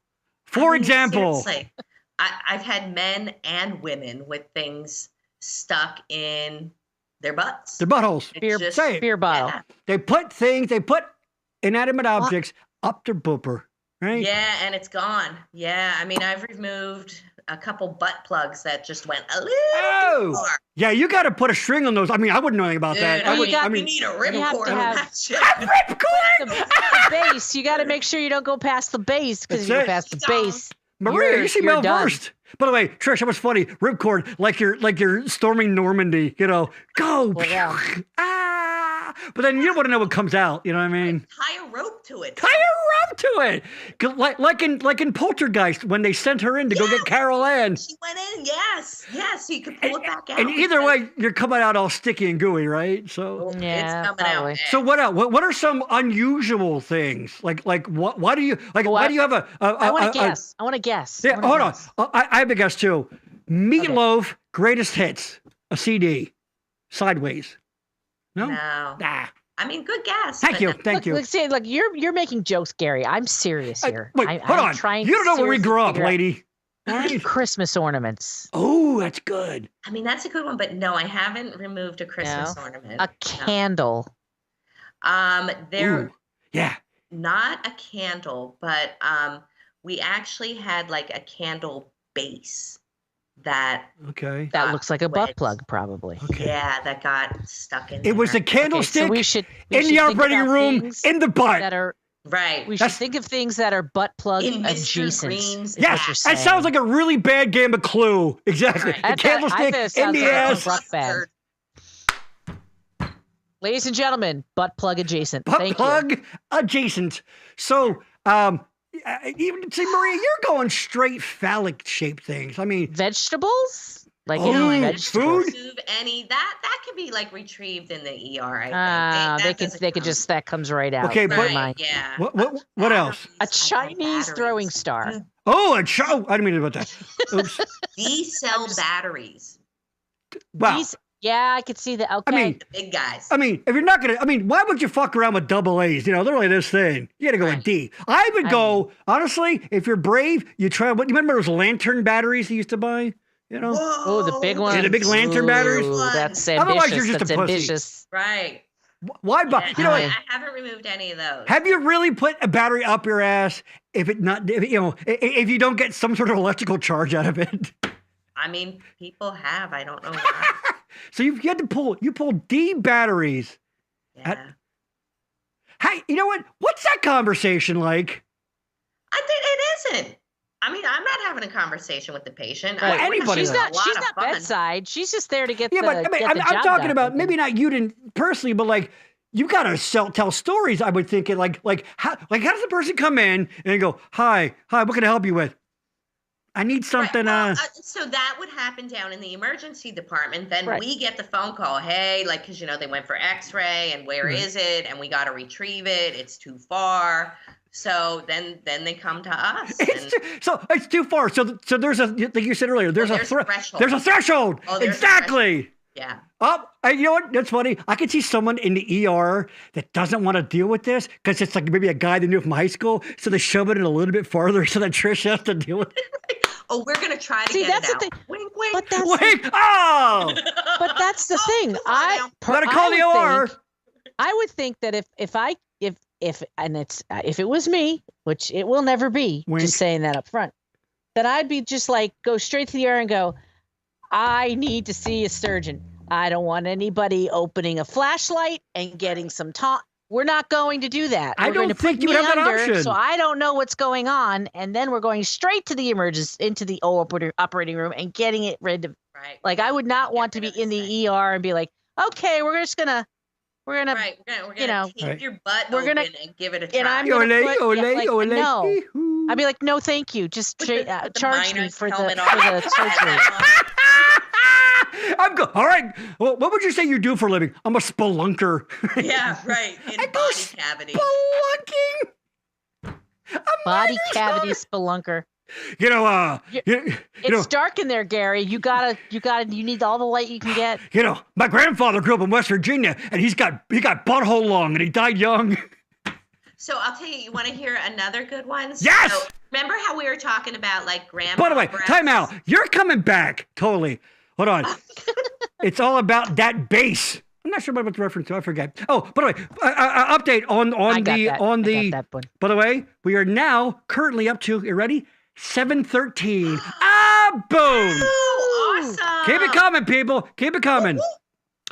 For example, seriously, I've had men and women with things stuck in their butts. their buttholes. Beer bottle. Yeah. They put inanimate objects up their booper, right? Yeah, and it's gone. Yeah, I mean, I've removed a couple butt plugs that just went a little too far. Yeah, you got to put a string on those. I mean, I wouldn't know anything about that. you You need a ripcord on that shit. The base. You got to make sure you don't go past the base, because if you go past the base, Maria, you seem you're well done. versed. By the way, Trish, that was funny. Ripcord, like you're storming Normandy. You know, go. Well, yeah. But then you don't want to know what comes out. You know what I mean? Tie a rope to it. Tie a rope to it. 'Cause like in Poltergeist, when they sent her in to go get Carol Ann. She went in. Yes. So you could pull it back out. And either way, you're coming out all sticky and gooey, right? So Yeah, it's coming probably. out. So what else? What are some unusual things? Like what? Why do you like? Well, why do you have a? I want to guess. I want to guess. Yeah, hold on. I have a guess too. Meatloaf Greatest Hits, a CD, Sideways. No. No. I mean, good guess. Thank you. Look, see, look, you're making jokes, Gary. I'm serious here. Wait, hold on. Trying You don't know where we seriously grew up, figure out lady. All right. Christmas ornaments. Oh, that's good. I mean, that's a good one, but no, I haven't removed a Christmas ornament. A candle. They're Ooh, yeah. not a candle, but we actually had like a candle base that Okay. That looks like a butt Wet. plug, probably. Okay. that got stuck in It was the there. candlestick So we should in the think operating about room things in the butt. that are. Right. We should think of things that are butt plug In Mr. adjacent. Green's is what Yes, you're that sounds saying. like a really bad game of Clue. Exactly. Right. The I bet it candlestick in sounds the like a ass. rock band. Ladies and gentlemen, butt plug adjacent. Butt Thank plug you. adjacent. So, even see, Maria, you're going straight phallic shaped things. I mean, Vegetables? Like, Oh, vegetables. food? Remove any that could be like retrieved in the ER. Ah, I think they could just, that comes right out. Okay, Never but- mind. Yeah. what else? A Chinese throwing star. Oh, I didn't mean to about that. Oops. D-cell batteries. Wow. These- yeah, I could see that. Okay. I mean, The big guys. if you're not gonna, why would you fuck around with double A's? You know, they're only this thin. You gotta go with D. I would go, honestly, if you're brave, you try, what, you remember those lantern batteries you used to buy? You know? oh, the big ones. Yeah, the big lantern batteries? Ooh, that's ambitious. Otherwise, you're just that's a pussy. ambitious. Right. Why buy? Yeah, You know I what? haven't removed any of those. Have you really put a battery up your ass if you don't get some sort of electrical charge out of it? I mean, people have. I don't know why. So you had to pull D batteries. Yeah. Hey, you know what? What's that conversation like? I think it isn't. I mean, I'm not having a conversation with the patient. Well, I- anybody She's does. not. A lot She's of not fun. bedside. She's just there to get Yeah, the. but I mean, get the I'm job talking done. about maybe not you didn't personally, but like you gotta tell stories. I would think it like how does the person come in and go, hi, what can I help you with? I need something. Right. Well, so that would happen down in the emergency department. Then Right. we get the phone call, hey, like, because they went for X-ray, and where is it? And we got to retrieve it. It's too far. So then they come to us. It's too far. So there's like you said earlier, there's a threshold. There's a threshold. Oh, there's a Exactly. Yeah. You know what? That's funny. I could see someone in the ER that doesn't want to deal with this because it's like maybe a guy they knew from high school, so they shove it in a little bit farther so that Trish has to deal with it. Oh, we're gonna try to See, get that's it out. the thing. Wink, wink. But that's Wait! Oh! but that's the Oh, thing. come on now. Gotta call the OR. I would think that if it was me, which it will never be, Wink. just saying that up front, that I'd be just like go straight to the ER and go, I need to see a surgeon. I don't want anybody opening a flashlight and getting some talk. We're not going to do that. I We're going don't to put think you me would have that under, option. So I don't know what's going on, and then we're going straight to the into the operating room and getting it rid of. Right. Like I would not Get want to rid be of in this the ER and be like, okay, we're gonna Right. We're gonna take Right. your butt We're open gonna- and give it a try. and I'm gonna Ole, put- ole, yeah, like, ole. no. Hee-hoo. I'd be like, no, thank you. Just Put the charge me miner's for the helmet on. surgery. I'm good. All right. Well, what would you say you do for a living? I'm a spelunker. Yeah, right. In I go body cavity. Spelunking. Body cavity spelunker. It's dark in there, Gary. You need all the light you can get. My grandfather grew up in West Virginia, and he got butthole lung, and he died young. So I'll tell you want to hear another good one? Yes! So, remember how we were talking about like grandma By the way, breasts? time out. You're coming back. Totally. Hold on. It's all about that bass. I'm not sure what the reference to. I forget. Oh, by the way, update on the. By the way, we are now currently up to. You ready? 7:13. Boom! Oh, awesome! Keep it coming, people. Keep it coming.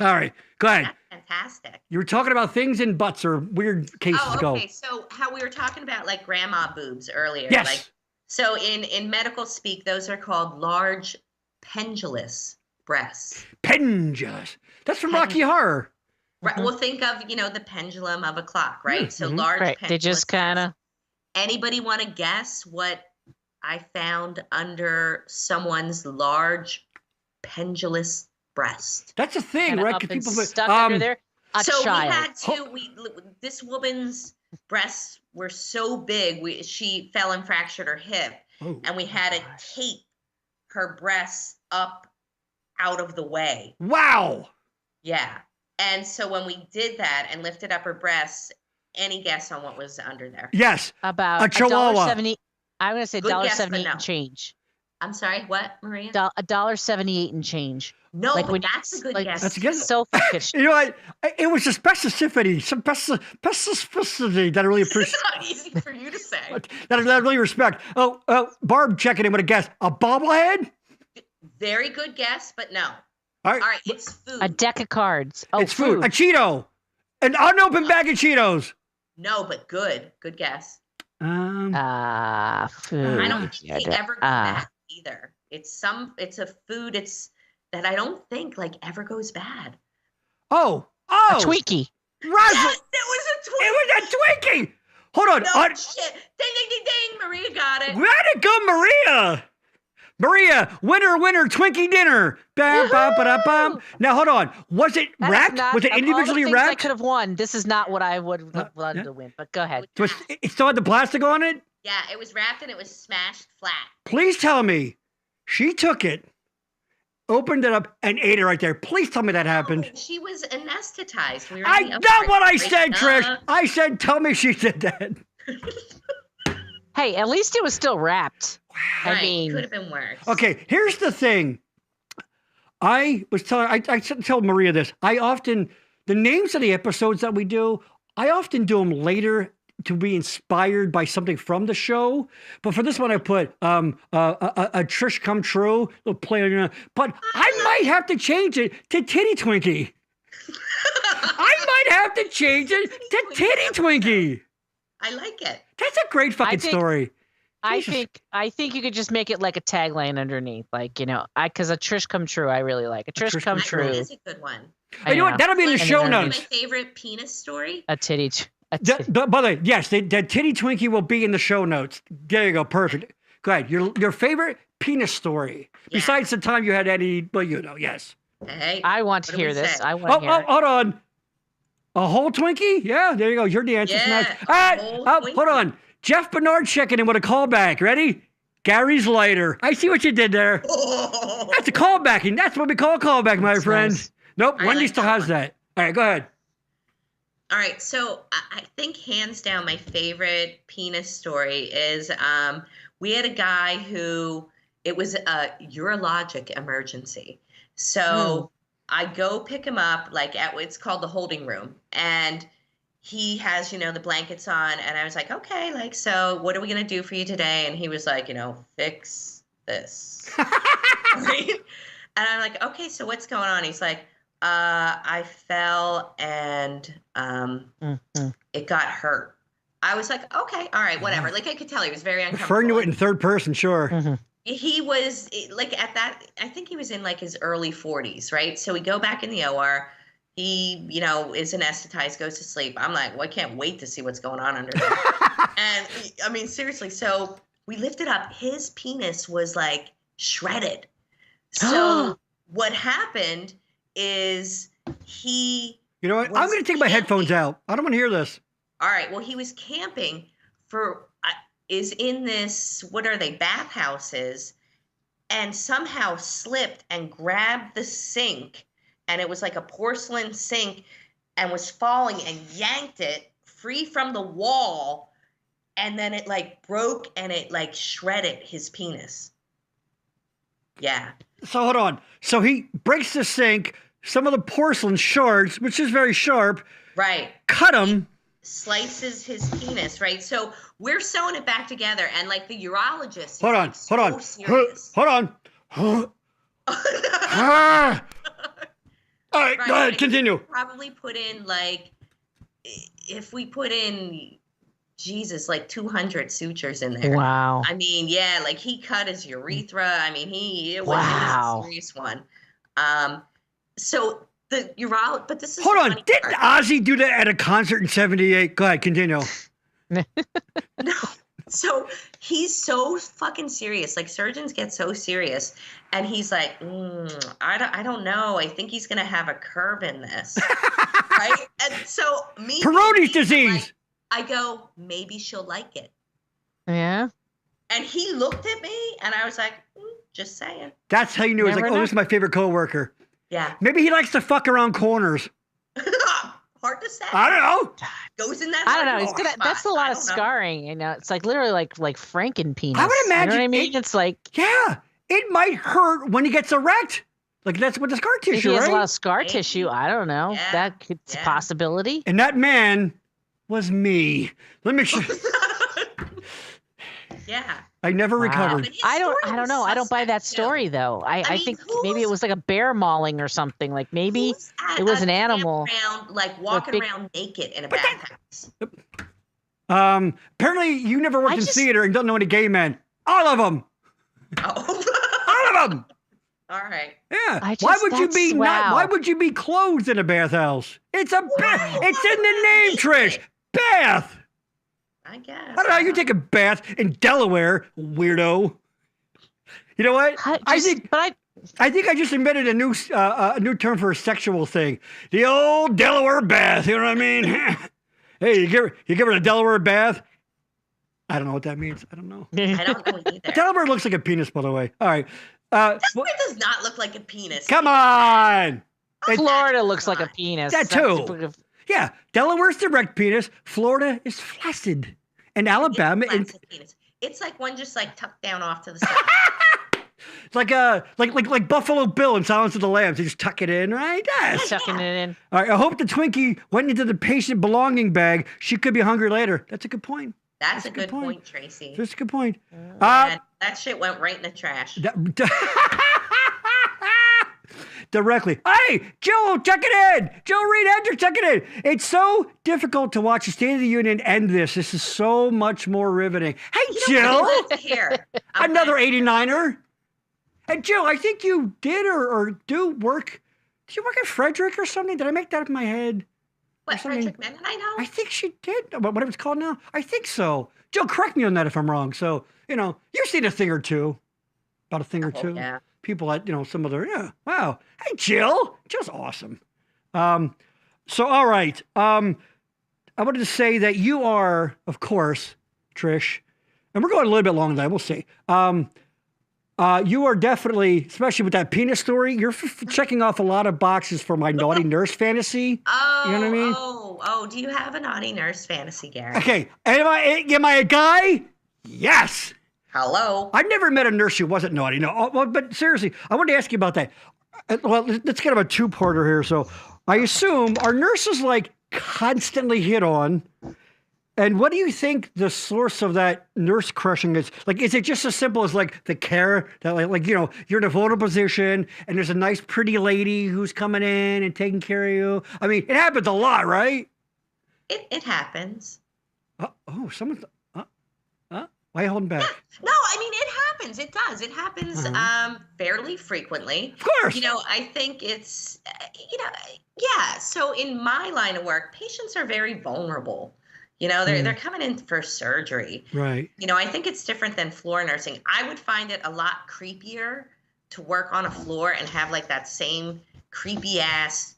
All right, go ahead. That's fantastic. You were talking about things in butts or weird cases. Oh, okay. So how we were talking about like grandma boobs earlier. Yes. Like, so in medical speak, those are called large pendulous breasts. Pendulous. That's from Rocky Horror. Right. Well, think of the pendulum of a clock, right? So large. Right. They just kind of. Anybody want to guess what I found under someone's large pendulous breast? That's a thing, kinda right? People stuck under there. So child. we had to. This woman's breasts were so big. She fell and fractured her hip, and we had to tape her breasts up out of the way. Wow. Yeah. And so when we did that and lifted up her breasts, any guess on what was under there? Yes. About a chihuahua. $1.70. I'm going to say $1.78 and change. I'm sorry, what, Maria? $1.78 and change. No, but that's a good guess. That's a good. So You know what? It was the specificity, some specificity that I really appreciate. It's not easy for you to say. That I really respect. Oh, Barb checking in with a guess. A bobblehead? Very good guess, but no. All right, it's food. A deck of cards. Oh, it's food. A Cheeto. An unopened bag of Cheetos. No, but good. Good guess. Food. I don't think they ever go bad either. It's a food. That I don't think ever goes bad. Oh. A Twinkie. Right. Yes, it was a Twinkie. It was a Twinkie. Hold on. No shit. Ding, ding, ding, ding. Maria got it. Way to go, Maria. Maria, winner, Twinkie dinner. Bam, bam, ba-da-bam. Now, hold on. Was it wrapped? Was it individually wrapped? I could have won. This is not what I would have wanted to win, but go ahead. It still had the plastic on it? Yeah, it was wrapped and it was smashed flat. Please tell me she took it, opened it up, and ate it right there. Please tell me that happened. She was anesthetized. I know what I said, Trish. I said, tell me she did that. Hey, at least it was still wrapped. Right, I mean, could have been worse. Okay, here's the thing. I tell Maria this. The names of the episodes that we do, I often do them later to be inspired by something from the show. But for this one, I put a Trish Come True, little play on your. But I might have to change it to Titty Twinkie. I might have to change it to Titty Twinkie. I like it. That's a great fucking story. I think you could just make it like a tagline underneath, because a Trish Come True, I really like a Trish Come True. That is a good one. You know what? That'll be in the show notes. My favorite penis story. A titty. By the way, yes, the Titty Twinkie will be in the show notes. There you go. Perfect. Go ahead. Your favorite penis story, besides the time you had Eddie. Well, yes. Hey, I want to hear this. I want to hear. Hold on. A whole Twinkie? Yeah, there you go. You're the answer. Yeah, All right. Hold on. Jeff Bernard checking in with a callback. Ready? Gary's lighter. I see what you did there. That's a callbacking. That's what we call a callback, my friend. Nice. Nope, Wendy still has that. All right, go ahead. All right, so I think hands down my favorite penis story is we had a guy who, it was a urologic emergency. So I go pick him up, it's called the holding room, and he has, the blankets on, and I was like, okay, so what are we going to do for you today? And he was like, fix this. Right? And I'm like, okay, so what's going on? He's like, I fell and it got hurt. I was like, okay, all right, whatever. I could tell he was very uncomfortable. Referring to it in third person, sure. Mm-hmm. He was at that, I think he was in his early 40s, right? So we go back in the OR. He, is anesthetized, goes to sleep. I'm like, well, I can't wait to see what's going on under there. And I mean, seriously. So we lifted up. His penis was shredded. So what happened is he. You know what? I'm going to take my headphones out. I don't want to hear this. All right. Well, he was camping for is in this, what are they, bathhouses, and somehow slipped and grabbed the sink, and it was like a porcelain sink, and was falling and yanked it free from the wall, and then it like broke and it like shredded his penis. Yeah. So hold on. So he breaks the sink, some of the porcelain shards, which is very sharp. Right. Cut him. Slices his penis, right? So we're sewing it back together, and like the urologist. Hold on. Hold on. All right, go ahead, continue. Probably put in like, if we put in, Jesus, like 200 sutures in there. Wow. I mean, yeah, like he cut his urethra. I mean, it was a serious one. So the urologist, but this is. Hold on, didn't Ozzy do that at a concert in '78? Go ahead, continue. No. So he's so fucking serious. Like surgeons get so serious, and he's like, I don't know. I think he's gonna have a curve in this, right? And so Peyronie's disease. I go, maybe she'll like it. Yeah. And he looked at me, and I was like, just saying. That's how you knew. It was like, oh, this is my favorite coworker. Yeah. Maybe he likes to fuck around corners. Hard to say. I don't know. Goes in that. I don't know. He's gonna. That's a lot of scarring. You know, it's like literally like Franken penis. I would imagine. You know what I mean? It's like. Yeah, it might hurt when he gets erect. Like that's what the scar tissue. He has right? a lot of scar tissue. I don't know. Yeah. That could a possibility. And that man was me. Let me show. Yeah. I never recovered. I don't know. I don't buy that story though. I think maybe it was like a bear mauling or something. Like maybe it was an animal. Like walking around naked in a bathhouse. Apparently you never worked in theater and don't know any gay men. All of them. Oh. All of them. All right. Yeah. Why would you be clothed in a bathhouse? It's a bath. It's in the name, Trish. Bath. I guess. I don't know. You take a bath in Delaware, weirdo. You know what? I think I just invented a new term for a sexual thing. The old Delaware bath. You know what I mean? Hey, you give her a Delaware bath. I don't know what that means. I don't know. I don't know either. Delaware looks like a penis, by the way. All right. Delaware does not look like a penis. Come on. Florida looks like a penis. That too. Yeah, Delaware's direct penis. Florida is flaccid, and Alabama is penis. It's like one just like tucked down off to the side. It's like Buffalo Bill in Silence of the Lambs. You just tuck it in, right? Yes. Tucking it in. All right. I hope the Twinkie went into the patient belonging bag. She could be hungry later. That's a good point. That's a good point, Tracy. That's a good point. That shit went right in the trash. Directly. Hey, Joe, check it in. Joe Reed Hendrick, check it in. It's so difficult to watch the State of the Union end this. This is so much more riveting. Hey, Jill. Another 89er. And Jill, I think you did or do work. Did you work at Frederick or something? Did I make that up in my head? What, Frederick Mennonite Home? I think she did. Whatever it's called now. I think so. Jill, correct me on that if I'm wrong. So, you've seen a thing or two. About a thing or two. Yeah. People at, some other, wow. Hey, Jill. Jill's awesome. So, all right. I wanted to say that you are, of course, Trish, and we're going a little bit long today, we'll see. You are definitely, especially with that penis story, you're checking off a lot of boxes for my naughty nurse fantasy. Oh, you know what I mean? Oh, do you have a naughty nurse fantasy, Gary? Okay. Am I a guy? Yes. Hello. I've never met a nurse who wasn't naughty. No, but seriously, I wanted to ask you about that. Well, let's get a two-parter here. So I assume, are nurses like constantly hit on? And what do you think the source of that nurse crushing is? Like, is it just as simple as like the care that you're in a vulnerable position and there's a nice pretty lady who's coming in and taking care of you? I mean, it happens a lot, right? It happens. Someone's... Why are you holding back? Yeah. No, I mean, it happens. It does. It happens fairly frequently. Of course. I think it's, yeah. So in my line of work, patients are very vulnerable. They're coming in for surgery. Right. I think it's different than floor nursing. I would find it a lot creepier to work on a floor and have like that same creepy ass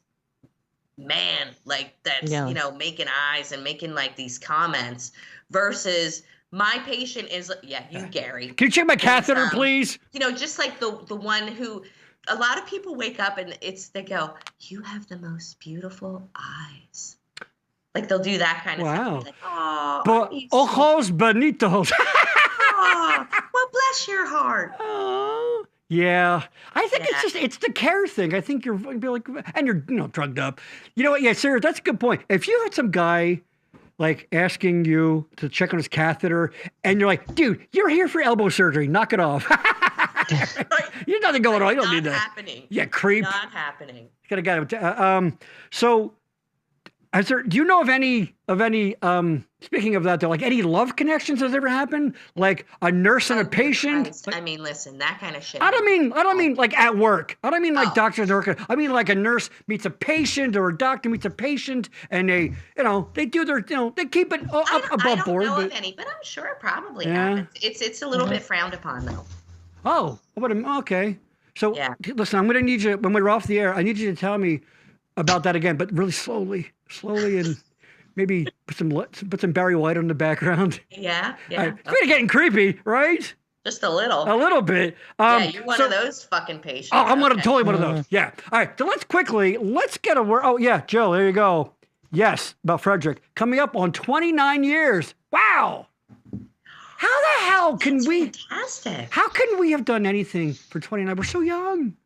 man like that's, making eyes and making like these comments versus My patient is, you, Gary. Can you check my catheter, please? Just like the one who, a lot of people wake up and they go, you have the most beautiful eyes. Like they'll do that kind of stuff. Like, oh, ojos bonitos. Oh, well, bless your heart. Oh, yeah. I think it's the care thing. I think you're like, and you're drugged up. You know what? Yeah, Sarah, that's a good point. If you had some guy like asking you to check on his catheter, and you're like, dude, you're here for elbow surgery. Knock it off. There's nothing going on. You don't need that. Not happening. Yeah, creep. Not happening. Gotta get him. So, do you know of any? Speaking of that, though, like any love connections has ever happened? Like a nurse and a patient? I mean, listen, that kind of shit. I don't mean like at work. I don't mean like doctors and workers. I mean like a nurse meets a patient or a doctor meets a patient, and they do their, they keep it up above board. I don't know of any, but I'm sure it probably happens. It's a little bit frowned upon, though. Oh, okay. So listen, I'm gonna need you when we're off the air. I need you to tell me about that again, but really slowly, and maybe put some Barry White on the background. Yeah. Right. It's getting creepy, right? Just a little. A little bit. You're one of those fucking patients. Oh, I'm totally one of those. Yeah. All right. So let's get a word. Oh yeah, Joe. There you go. Yes, about Frederick coming up on 29 years. Wow. How the hell can we? Fantastic. How can we have done anything for 29? We're so young.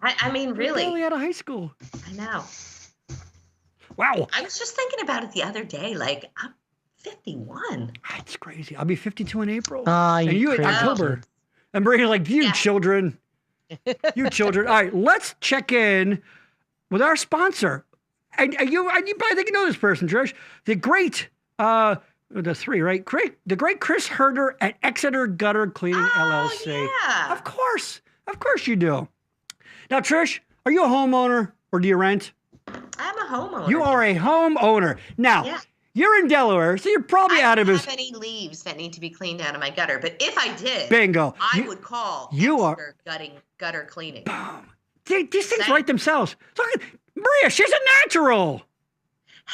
I mean, really. We're barely out of high school. I know. Wow. I was just thinking about it the other day. Like, I'm 51. It's crazy. I'll be 52 in April. And you in October. And Maria, like, you children. You children. All right, let's check in with our sponsor. And you probably think you know this person, Trish. The great, the three, right? The great Chris Herder at Exeter Gutter Cleaning LLC. Yeah. Of course you do. Now, Trish, are you a homeowner or do you rent? I'm a homeowner. You are a homeowner. Now, you're in Delaware, so you're probably out of his. I don't have any leaves that need to be cleaned out of my gutter, but if I did, bingo, I would call Exeter gutter cleaning. Boom. These things write themselves. Look at Maria, she's a natural.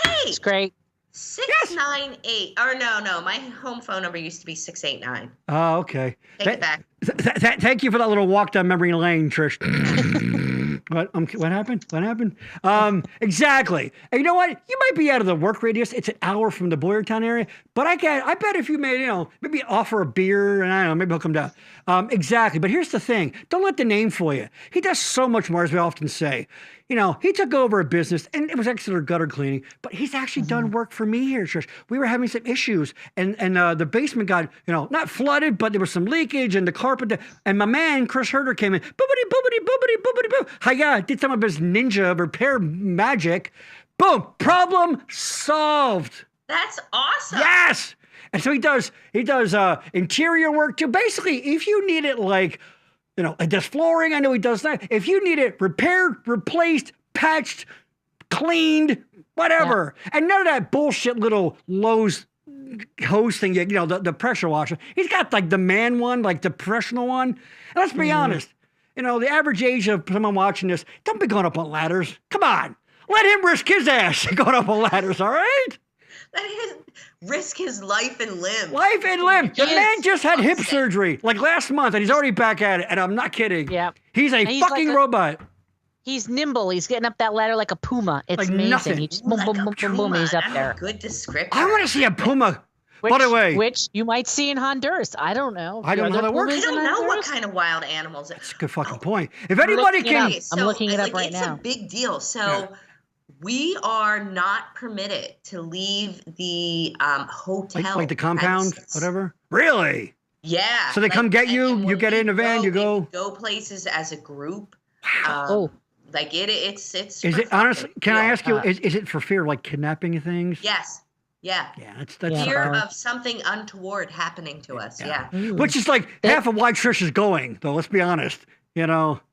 Hey, it's great. 698. Or no, my home phone number used to be 689. Oh, okay. Take it back. Thank you for that little walk down memory lane, Trish. What happened? Exactly. And you know what? You might be out of the work radius. It's an hour from the Boyertown area, but I bet if you made, maybe offer a beer, and I don't know, maybe he'll come down. Exactly. But here's the thing: don't let the name fool you. He does so much more, as we often say. He took over a business, and it was Exeter Gutter Cleaning, but he's actually done work for me here, Trish. We were having some issues, and the basement got, not flooded, but there was some leakage, and the carpet, and my man, Chris Herder, came in, boobity, hiya, did some of his ninja repair magic. Boom, problem solved. That's awesome. Yes. And so he does interior work too. Basically, if you need it like, it does flooring. I know he does that. If you need it repaired, replaced, patched, cleaned, whatever, and none of that bullshit little Lowe's hose thing, the pressure washer. He's got like the man one, like the professional one. And let's be honest, the average age of someone watching this, don't be going up on ladders. Come on, let him risk his ass going up on ladders. All right. Let him risk his life and limb. The man just had hip surgery like last month, and he's already back at it. And I'm not kidding. Yeah. He's a fucking robot. He's nimble. He's getting up that ladder like a puma. It's like amazing. Nothing. He just boom, boom. He's up there. Good description. I want to see a puma. By the way, which you might see in Honduras. I don't know. I don't know how that works. I don't know what kind of wild animals. That's a good fucking point. If anybody can, I'm looking it up right now. It's a big deal. So. We are not permitted to leave the hotel. Like the compound, whatever? Really? Yeah. So they come get you, you get in a van, you go. Go places as a group. Wow. Like it's. Is it honestly? Can I ask you? Is it for fear of like kidnapping and things? Yes. Yeah. Yeah. That's fear of something untoward happening to us. Yeah. Which is like half of why Trish is going, though. Let's be honest.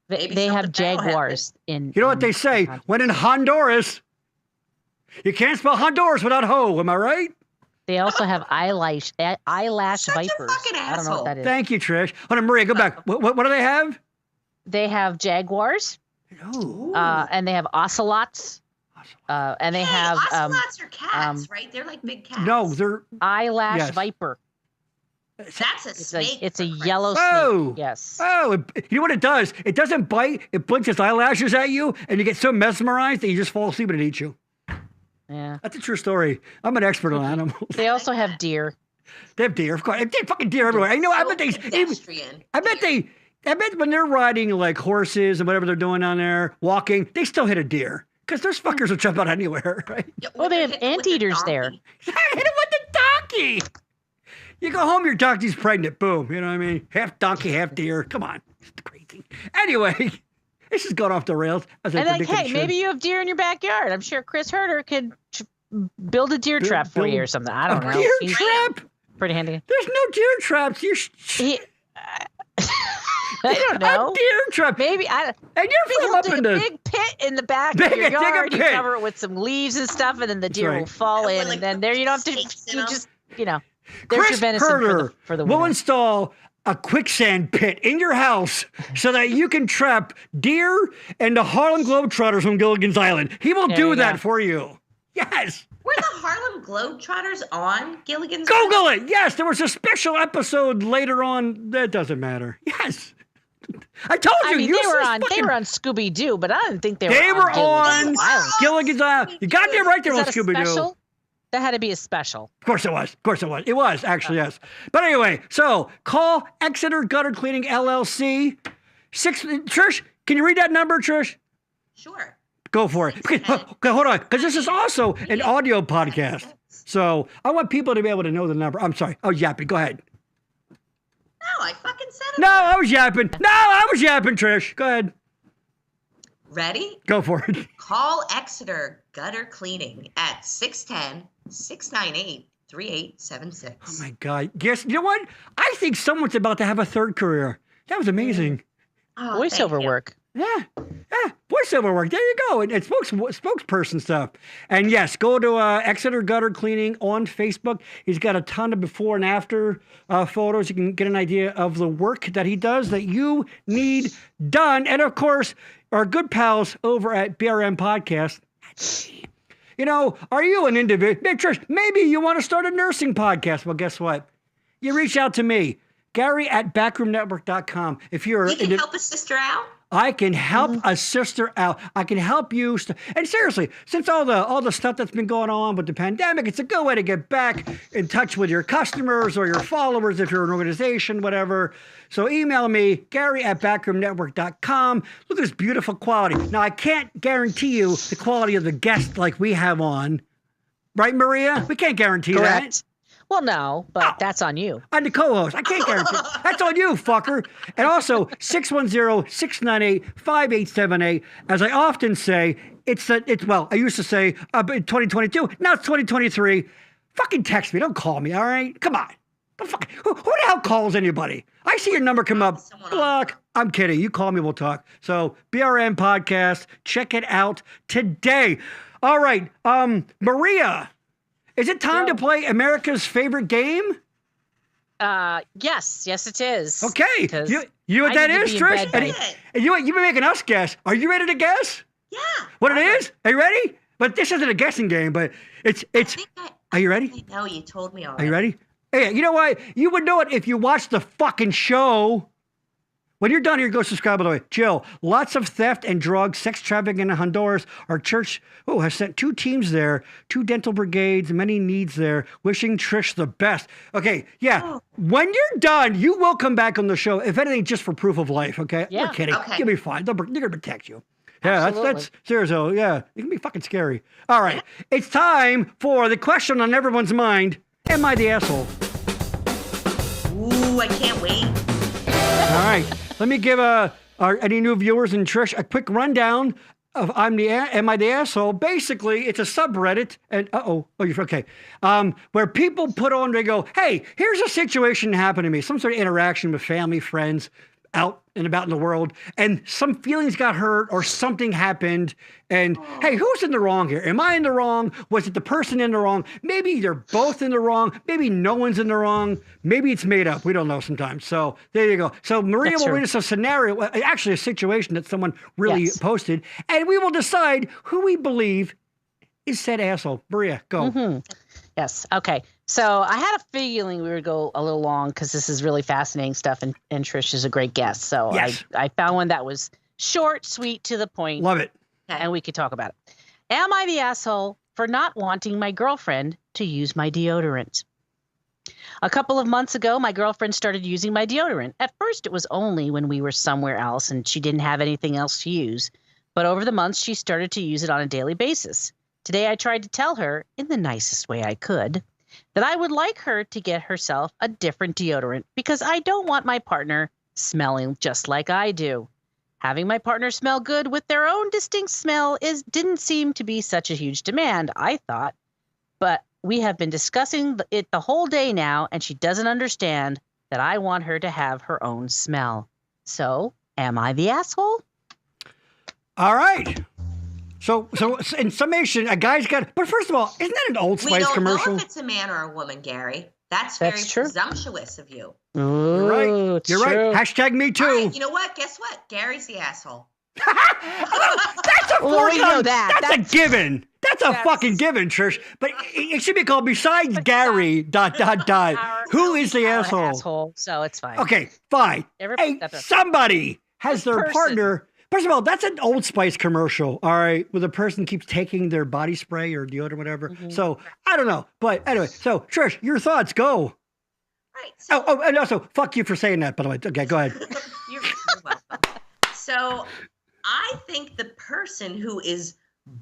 They have jaguars in. You know what they say? When in Honduras, you can't spell Honduras without ho. Am I right? They also have eyelash Such vipers. A fucking I don't know what that is. Thank you, Trish. Hold on, Maria, go back. What do they have? They have jaguars. Oh. And they have ocelots. And they have ocelots are cats, right? They're like big cats. No, they're eyelash viper. That's a snake. It's a yellow Oh. snake. Yes. Oh, you know what it does? It doesn't bite. It blinks its eyelashes at you, and you get so mesmerized that you just fall asleep and it eats you. Yeah. That's a true story. I'm an expert on animals. They also have deer. They have deer, of course. They have fucking deer everywhere. I know. I bet when they're riding like horses and whatever they're doing on there, walking, they still hit a deer because those fuckers will jump out anywhere, right? Well, they have anteaters there. Hit him with the donkey. You go home, your donkey's pregnant. Boom. You know what I mean? Half donkey, half deer. Come on. It's crazy. Anyway, this has gone off the rails. And like, hey, maybe you have deer in your backyard. I'm sure Chris Herter could build a deer trap for you or something. I don't know. Deer trap? Pretty handy. There's no deer traps. I don't know. A deer trap. Maybe and you're from up in the big pit in the back of your yard. You cover it with some leaves and stuff, and then the deer will fall in, and then there you don't have to. You just there's Chris your venison Herter for the will winter. install a quicksand pit in your house so that you can trap deer and the Harlem Globetrotters from Gilligan's Island. He will do that for you. Yes. Were the Harlem Globetrotters on Gilligan's Google it. Yes, there was a special episode later on. That doesn't matter. Yes. I told you. I mean, they were on Scooby Doo, but I didn't think they were on Gilligan's Island. You got them right there on Scooby Doo. That had to be a special. Of course it was. Of course it was. It was actually, yes. But anyway, so call Exeter Gutter Cleaning LLC. Trish, can you read that number, Trish? Sure. Go for it. Okay, hold on, because this is also an audio podcast. So I want people to be able to know the number. I'm sorry. I was yapping. Go ahead. No, I fucking said it. No, I was yapping. Trish. Go ahead. Ready? Go for it. Call Exeter Gutter Cleaning at 610-698-3876. Oh, my God. Yes, you know what? I think someone's about to have a third career. That was amazing. Oh, voiceover work. Yeah, voiceover work. There you go. And spokesperson stuff. And yes, go to Exeter Gutter Cleaning on Facebook. He's got a ton of before and after photos. You can get an idea of the work that he does that you need done. And of course, our good pals over at BRM Podcast. You know, are you an individual? Trish, maybe you want to start a nursing podcast. Well, guess what? You reach out to me, Gary at backroomnetwork.com. If you're you can help a sister out. I can help a sister out. I can help you. And seriously, since all the stuff that's been going on with the pandemic, it's a good way to get back in touch with your customers or your followers if you're an organization, whatever. So email me, Gary at backroomnetwork.com. Look at this beautiful quality. Now, I can't guarantee you the quality of the guest like we have on. Right, Maria? We can't guarantee that. Well, no, but that's on you. I'm the co-host. I can't guarantee. That's on you, fucker. And also, 610-698-5878. As I often say, I used to say in 2022. Now it's 2023. Fucking text me. Don't call me, all right? Come on. Who the hell calls anybody? I see your number come up. Block. I'm kidding. You call me, we'll talk. So, BRM Podcast. Check it out today. All right. Maria. Is it time to play America's favorite game? Yes, it is. Okay, you know what that is, Trish? And you've been making us guess. Are you ready to guess? Yeah. What it is? Are you ready? But this isn't a guessing game. But it's. Are you ready? I know you told me already. Are you ready? Hey, you know what? You would know it if you watched the fucking show. When you're done here, go subscribe, by the way. Jill, lots of theft and drugs, sex trafficking in Honduras. Our church has sent 2 teams there, 2 dental brigades, many needs there. Wishing Trish the best. Okay, yeah. When you're done, you will come back on the show, if anything, just for proof of life, okay? Yeah. We're kidding. Okay. You'll be fine. They're going to protect you. Yeah, that's seriously. Yeah, it can be fucking scary. All right, it's time for the question on everyone's mind. Am I the asshole? Ooh, I can't wait. All right. Let me give any new viewers and Trish a quick rundown of Am I the Asshole? Basically, it's a subreddit, and you're okay. Where people put on, they go, hey, here's a situation that happened to me. Some sort of interaction with family, friends, out and about in the world, and some feelings got hurt or something happened, and hey, who's in the wrong here? Am I in the wrong? Was it the person in the wrong? Maybe they're both in the wrong. Maybe no one's in the wrong. Maybe it's made up. We don't know sometimes. So there you go. So Maria will read us a scenario, actually a situation that someone really posted, and we will decide who we believe is said asshole. Maria, go. Yes. Okay. So I had a feeling we would go a little long because this is really fascinating stuff, and Trish is a great guest. So yes. I found one that was short, sweet, to the point. Love it. And we could talk about it. Am I the asshole for not wanting my girlfriend to use my deodorant? A couple of months ago, my girlfriend started using my deodorant. At first, it was only when we were somewhere else and she didn't have anything else to use. But over the months, she started to use it on a daily basis. Today, I tried to tell her, in the nicest way I could, that I would like her to get herself a different deodorant because I don't want my partner smelling just like I do. Having my partner smell good with their own distinct smell didn't seem to be such a huge demand, I thought. But we have been discussing it the whole day now, and she doesn't understand that I want her to have her own smell. So, am I the asshole? All right. So in summation, a guy's got. But first of all, isn't that an Old Spice commercial? We don't know if it's a man or a woman, Gary. That's very presumptuous of you. You're right. You're right. Hashtag me too. Right, you know what? Guess what? Gary's the asshole. That's a That's a given. That's a fucking given, Trish. But it should be called besides Gary ... Who is the asshole? So it's fine. Okay, fine. Hey, somebody has their partner. First of all, that's an Old Spice commercial, all right, where the person keeps taking their body spray or deodorant, whatever. Mm-hmm. So I don't know, but anyway. So Trish, your thoughts? Go. Right. So, and also, fuck you for saying that, by the way. Okay, go ahead. You're welcome. So I think the person who is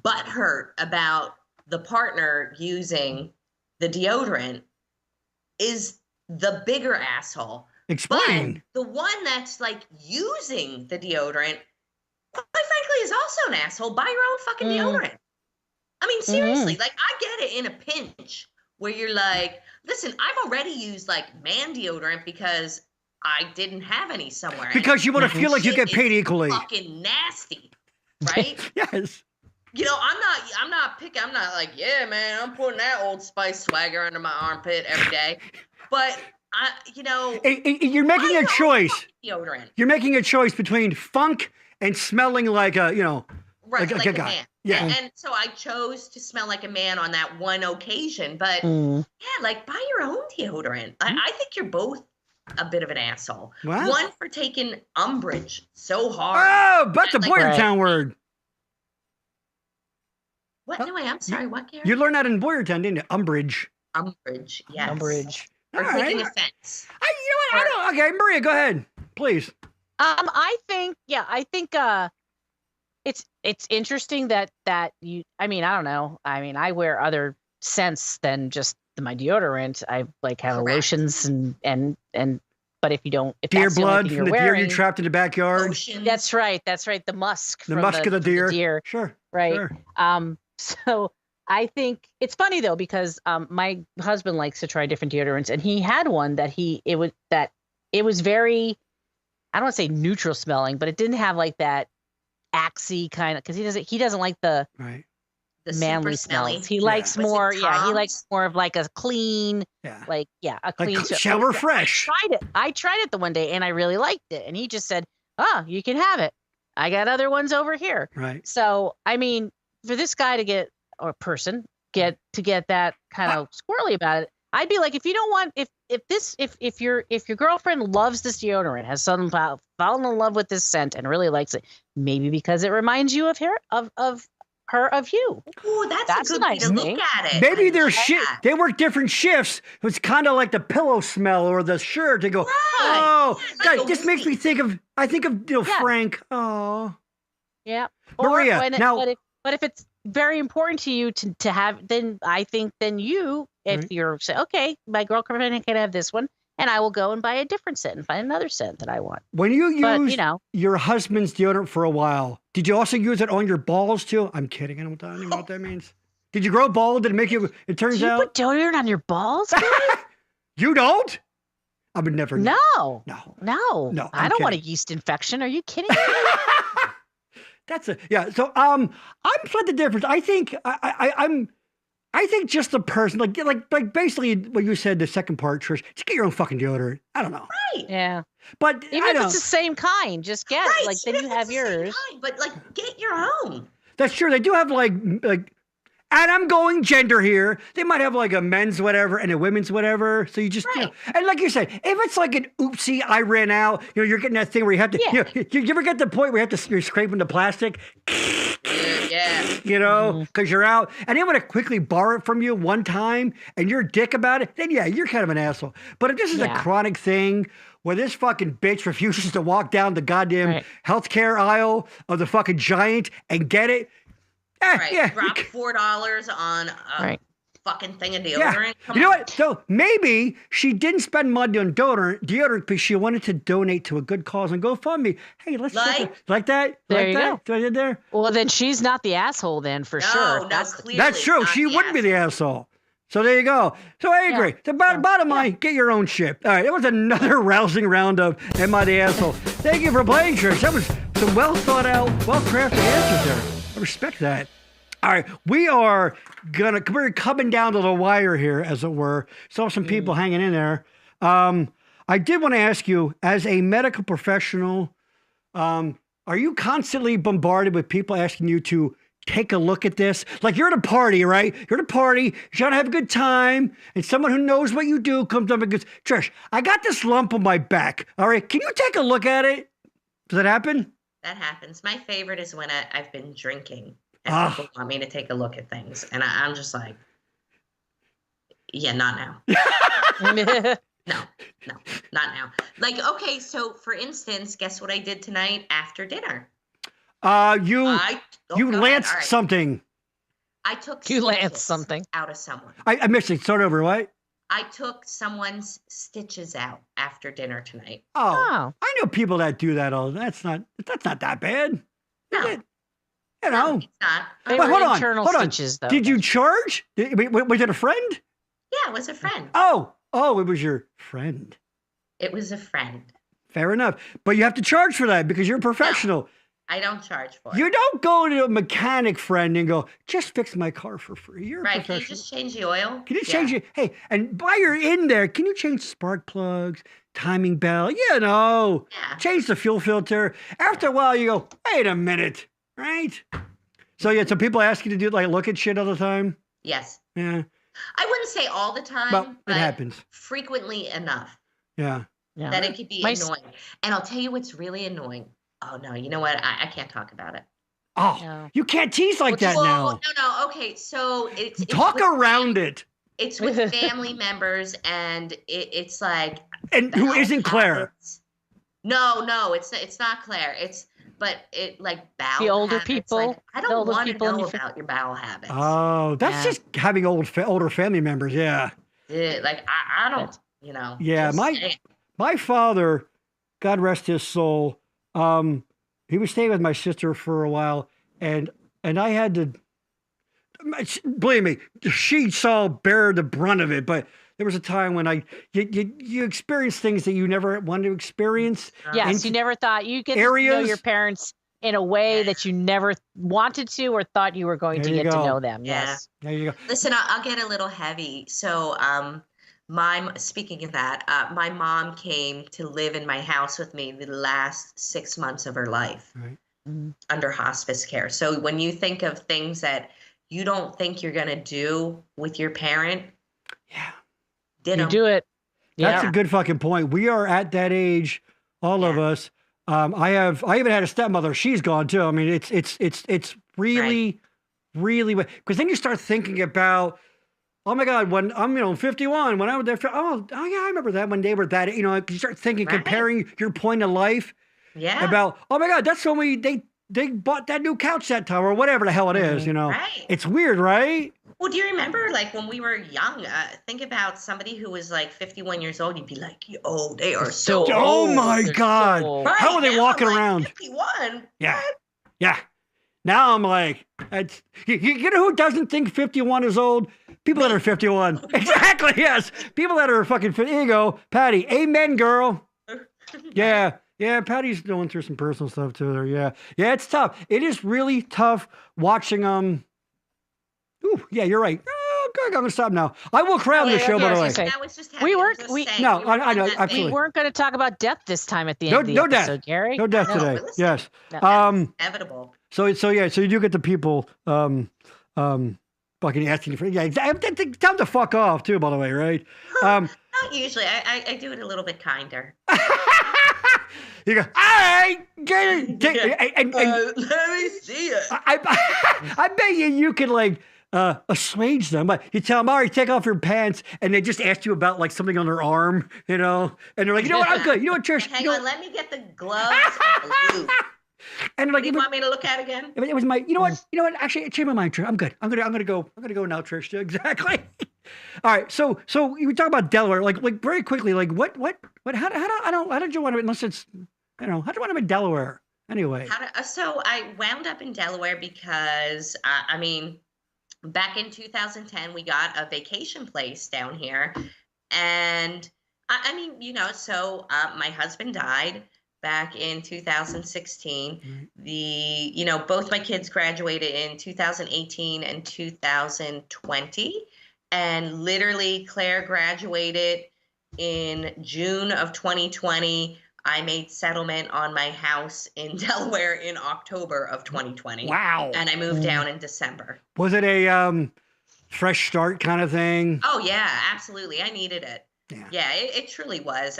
butthurt about the partner using the deodorant is the bigger asshole. Explain. But the one that's like using the deodorant, quite frankly, is also an asshole. Buy your own fucking deodorant. I mean, seriously, like I get it in a pinch where you're like, listen, I've already used like man deodorant because I didn't have any somewhere. Because you want to feel like you get paid equally. Fucking nasty, right? Yes. You know, I'm not picking. I'm not like, yeah, man, I'm putting that Old Spice swagger under my armpit every day. But you're making a choice. Deodorant. You're making a choice between funk and smelling like a, right, like a guy. man. Yeah. And so I chose to smell like a man on that one occasion. But like buy your own deodorant. I think you're both a bit of an asshole. Wow. One for taking umbrage so hard. Oh, that's a Boyertown word. What? No, I'm sorry. What, Gary? You learned that in Boyertown, didn't you? Umbrage. Umbrage, yes. Umbrage. Or taking offense. You know what? I don't. Okay, Maria, go ahead, please. I think it's interesting that you. I mean, I don't know. I mean, I wear other scents than just my deodorant. I like have lotions and. But if you don't, if deer that's blood the from the deer you trapped in the backyard. Lotions. That's right. The musk. The musk of the deer. Sure. Right. Sure. So I think it's funny though because my husband likes to try different deodorants, and he had one that it was very, I don't want to say neutral smelling, but it didn't have like that axy kind of, because he doesn't like the manly smells. He likes more. Yeah, he likes more of like a clean. Yeah. Like a clean shower fresh. I tried it the one day and I really liked it, and he just said, "Oh, you can have it. I got other ones over here." Right. So I mean, for this guy to get that kind of squirrely about it, I'd be like, if you don't want, if your girlfriend loves this deodorant, has fallen in love with this scent and really likes it, maybe because it reminds you of her of you. Ooh, that's a good way to look at it. Maybe they work different shifts. It's kind of like the pillow smell or the shirt. They go, oh, God, this makes me think of Frank. Oh, yeah, Maria. But if it's very important to you to have, then I think if you're say, okay, my girlfriend can have this one, and I will go and buy a different scent and find another scent that I want. When you use your husband's deodorant for a while, did you also use it on your balls too? I'm kidding. I don't even know what that means. Did you grow bald? Did it make you? It turns out. You put deodorant on your balls? You don't? I would never. No. I don't want a yeast infection. Are you kidding me? So I'm slightly different. I think I think just the person, like basically what you said, the second part, Trish, just get your own fucking deodorant. I don't know. Right. Yeah. But even if it's the same kind, just get it. Like then you have yours. But like get your own. That's true. They do have like And I'm going gender here. They might have like a men's whatever and a women's whatever. So you just, you know, and like you said, if it's like an oopsie, I ran out, you know, you're getting that thing where you have to, you ever get the point where you have to, you're scraping the plastic? Yeah. You know, because you're out. And they want to quickly borrow it from you one time and you're a dick about it, then yeah, you're kind of an asshole. But if this is a chronic thing where this fucking bitch refuses to walk down the goddamn healthcare aisle of the fucking Giant and get it, drop $4 on a fucking thing of deodorant. You know what? So maybe she didn't spend money on deodorant because she wanted to donate to a good cause on GoFundMe. Hey, let's like that. There you go. Do I did there? Well, then she's not the asshole then for sure. No, that's true. She wouldn't be the asshole. So there you go. So I agree. The bottom line, get your own shit. All right, that was another rousing round of Am I the Asshole? Thank you for playing, Trish. That was some well thought out, well crafted answers there. I respect that. All right, we're coming down to the wire here, as it were. Saw some people hanging in there. I did want to ask you, as a medical professional, are you constantly bombarded with people asking you to take a look at this? Like you're at a party, right? You're at a party, you're trying to have a good time, and someone who knows what you do comes up and goes, Trish, I got this lump on my back. All right, can you take a look at it? Does that happen? That happens. My favorite is when I've been drinking and people want me to take a look at things. And I'm just like, yeah, not now. No, not now. Like, okay, so for instance, guess what I did tonight after dinner? You lanced something. I took something out of someone. I missed it. Start over. What? I took someone's stitches out after dinner tonight. Oh. I know people that do that. That's not that bad. No. Is it? You know. No, it's not. They but were hold internal on. stitches, though. Did you charge? Was it a friend? Yeah, it was a friend. Oh, it was your friend. It was a friend. Fair enough. But you have to charge for that because you're a professional. No, I don't charge for it. You don't go to a mechanic friend and go, just fix my car for free. You're a professional. Can you just change the oil? Can you change it? Hey, and while you're in there, can you change spark plugs, timing bell? You know, change the fuel filter. After a while, you go, wait a minute, right? So so people ask you to do like look at shit all the time? Yes. Yeah. I wouldn't say all the time, but it happens. Frequently enough. Yeah. That it could be annoying. And I'll tell you what's really annoying. Oh, no, you know what? I can't talk about it. Oh, no. You can't tease like that now. No. Okay, so it's talk around it. It's with family members, and it's like. And who isn't Claire? No, it's not Claire. But bowel the older habits. people. Like, I don't want to know about your bowel habits. Oh, that's just having older family members. Yeah. Like I don't, you know. Yeah, my father, God rest his soul. He was staying with my sister for a while, and I had to. Believe me, she bear the brunt of it, but. There was a time when you experience things that you never wanted to experience. Yes, you never thought you could know your parents in a way that you never wanted to or thought you were going to get to know them. Yeah. Yes. There you go. Listen, I'll get a little heavy. So, speaking of that, my mom came to live in my house with me the last 6 months of her life under hospice care. So when you think of things that you don't think you're going to do with your parent. Yeah. You do it. That's a good fucking point. We are at that age, all of us. I even had a stepmother. She's gone too. I mean, it's really, really, because then you start thinking about, oh my God, when I'm 51, when I was there, oh yeah, I remember that when they were that, you start thinking, comparing your point of life about, oh my God, that's when they bought that new couch that time or whatever the hell it is, Right. It's weird, right? Well, do you remember, like, when we were young, think about somebody who was, like, 51 years old, you'd be like, oh, they are so old. Oh, my God. So how are they walking around? 51? Yeah. What? Yeah. Now I'm like, you know who doesn't think 51 is old? People that are 51. Exactly, yes. People that are fucking, here you go, Patty. Amen, girl. Yeah. Yeah, Patty's going through some personal stuff, too. There. Yeah. Yeah, it's tough. It is really tough watching, Ooh, yeah, you're right. Oh, God, I'm going to stop now. I will crown the show, by the way. That was just I know, absolutely. We weren't going to talk about death this time at the end of the episode, Gary. No death today. Yes. No, inevitable. So you do get the people, but fucking asking for. Yeah, tell them to fuck off too. By the way, right? Not usually. I do it a little bit kinder. You go, all right, get it. And, let me see it. I bet you could like assuage them. But you tell them, all right, take off your pants, and they just ask you about like something on their arm, and they're like, you know what, I'm good. You know what, Trish? Hang on, let me get the gloves and the lube. And like, you want me to look at again? It was my. You know what? Actually, it changed my mind, Trish. I'm good. I'm gonna go now, Trish. Exactly. All right. So you talk about Delaware, like very quickly, like what? How did you want to? Unless it's, how did you want to in Delaware? Anyway. So I wound up in Delaware because back in 2010 we got a vacation place down here, and my husband died back in 2016. Both my kids graduated in 2018 and 2020. And literally Claire graduated in June of 2020. I made settlement on my house in Delaware in October of 2020. Wow. And I moved down in December. Was it a fresh start kind of thing? Oh, yeah, absolutely. I needed it. Yeah, it truly was.